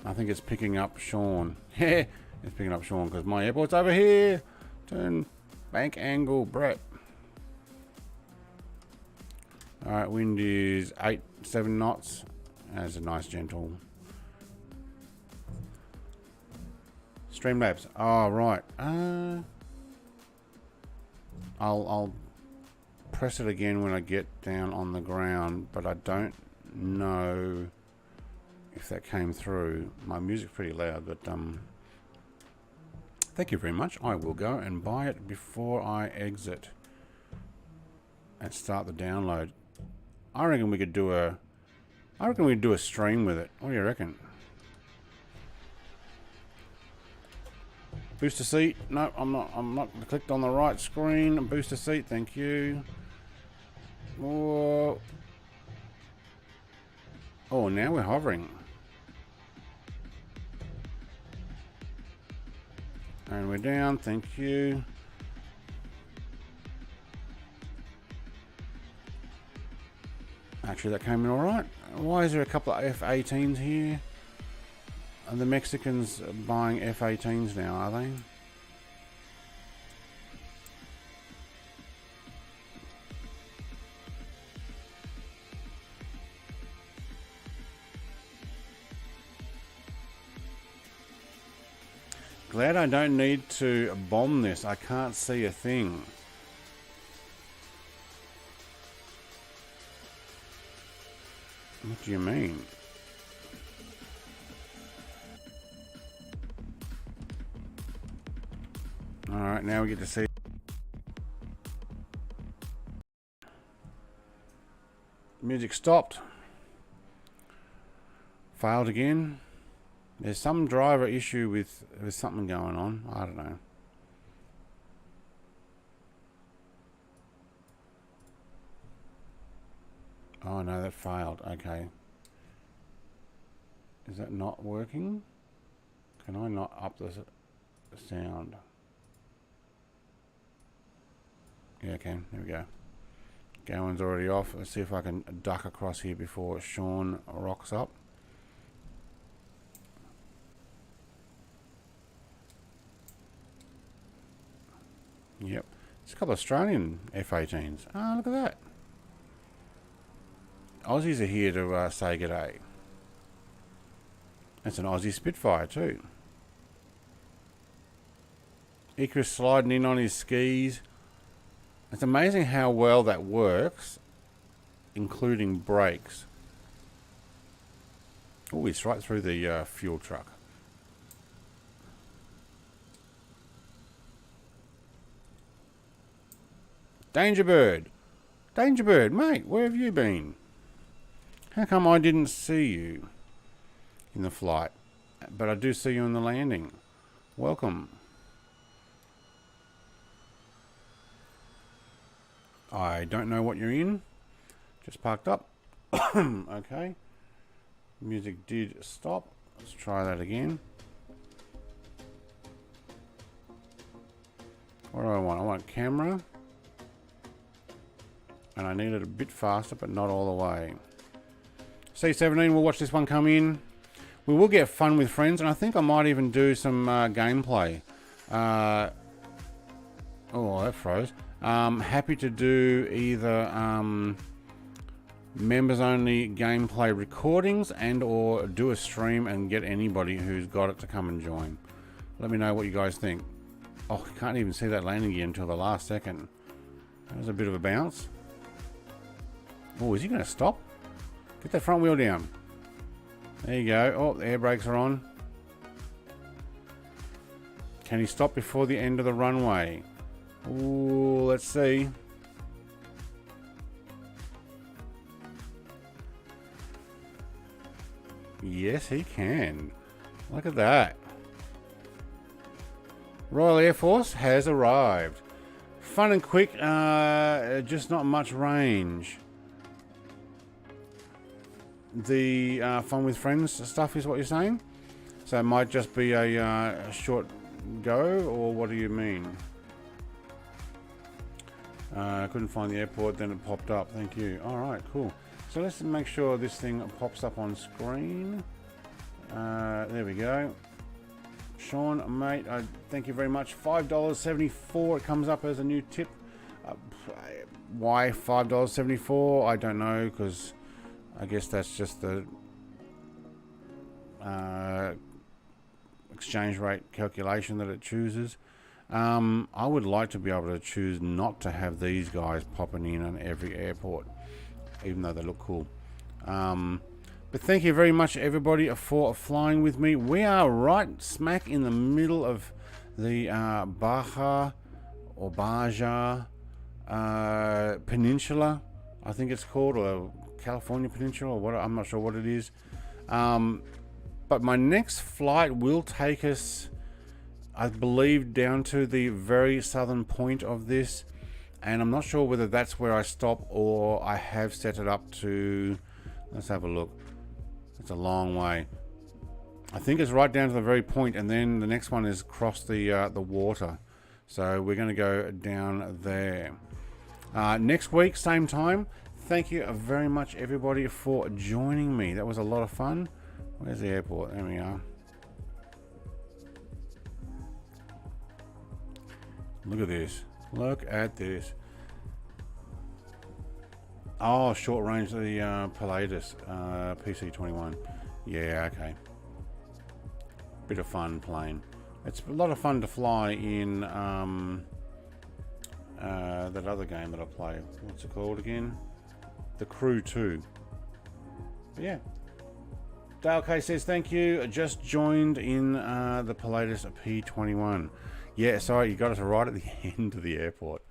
A: I think it's picking up Sean. Yeah, it's picking up Sean because my airport's over here. Turn bank angle, Brett. Alright, wind is 7 knots. That's a nice gentle. Streamlabs. Oh, right. I'll press it again when I get down on the ground, but I don't know if that came through. My music's pretty loud, but thank you very much. I will go and buy it before I exit and start the download. I reckon we could do a stream with it. What do you reckon? Booster seat. No, I'm not clicked on the right screen. Booster seat, thank you. Oh, now we're hovering. And we're down, thank you. Actually, that came in alright. Why is there a couple of F-18s here? Are the Mexicans buying F-18s now, are they? Glad I don't need to bomb this. I can't see a thing. What do you mean? Alright, now we get to see. Music stopped. Failed again. There's some driver issue with something going on. I don't know. Oh no, that failed. Okay. Is that not working? Can I not up the sound? Yeah, I can. There we go. Gowan's already off. Let's see if I can duck across here before Sean rocks up. Yep. It's a couple of Australian F-18s. Ah, look at that. Aussies are here to say g'day. That's an Aussie Spitfire too. Icarus sliding in on his skis. It's amazing how well that works, including brakes. Oh, it's right through the fuel truck. Dangerbird! Dangerbird, mate, where have you been? How come I didn't see you in the flight, but I do see you in the landing? Welcome. I don't know what you're in. Just parked up. Okay. Music did stop. Let's try that again. What do I want? I want camera. And I need it a bit faster, but not all the way. C17, we'll watch this one come in. We will get fun with friends, and I think I might even do some gameplay. Oh, that froze. Happy to do either members only gameplay recordings and or do a stream and get anybody who's got it to come and join. Let me know what you guys think. Oh, I can't even see that landing gear until the last second. That was a bit of a bounce. Oh, is he going to stop? Get that front wheel down. There you go. Oh, the air brakes are on. Can he stop before the end of the runway? Ooh, let's see. Yes, he can. Look at that. Royal Air Force has arrived. Fun and quick, just not much range. The fun with friends stuff is what you're saying? So it might just be a short go, or what do you mean? I couldn't find the airport, then it popped up. Thank you. Alright, cool. So let's make sure this thing pops up on screen. There we go. Sean, mate, thank you very much. $5.74. It comes up as a new tip. Why $5.74? I don't know, because I guess that's just the exchange rate calculation that it chooses. I would like to be able to choose not to have these guys popping in on every airport, even though they look cool. But thank you very much, everybody, for flying with me. We are right smack in the middle of the Baja or Baja Peninsula, I think it's called, or California Peninsula, or what, I'm not sure what it is. But my next flight will take us, I believe, down to the very southern point of this, and I'm not sure whether that's where I stop or I have set it up to. Let's have a look. It's a long way. I think it's right down to the very point, and then the next one is across the water. So we're going to go down there. Next week, same time. Thank you very much, everybody, for joining me. That was a lot of fun. Where's the airport? There we are. Look at this. Look at this. Oh, short range, the Pilatus PC-21. Yeah, okay. Bit of fun playing. It's a lot of fun to fly in that other game that I play. What's it called again? The Crew 2. But yeah. Dale K says thank you. Just joined in the Pilatus P21. Yeah, sorry, you got us right at the end of the airport.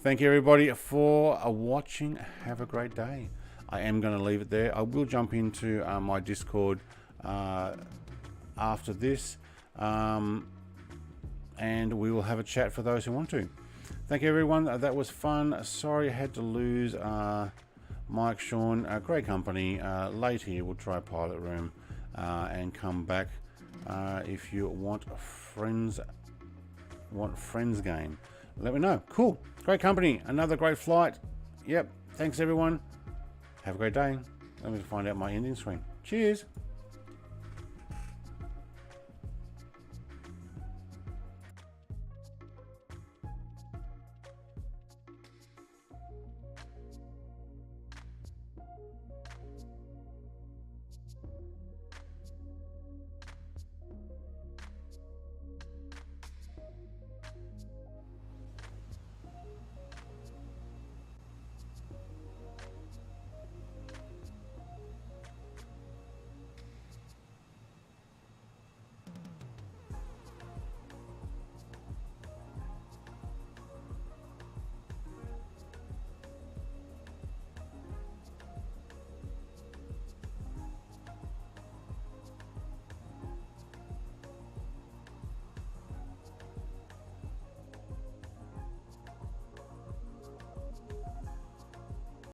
A: Thank you everybody for watching. Have a great day. I am going to leave it there. I will jump into my Discord after this, and we will have a chat for those who want to. Thank you everyone. That was fun. Sorry I had to lose Mike, Sean. Great company. Late here, we'll try Pilot Room and come back if you want friends game. Let me know. Cool. Great company. Another great flight. Yep. Thanks everyone. Have a great day. Let me find out my ending screen. Cheers.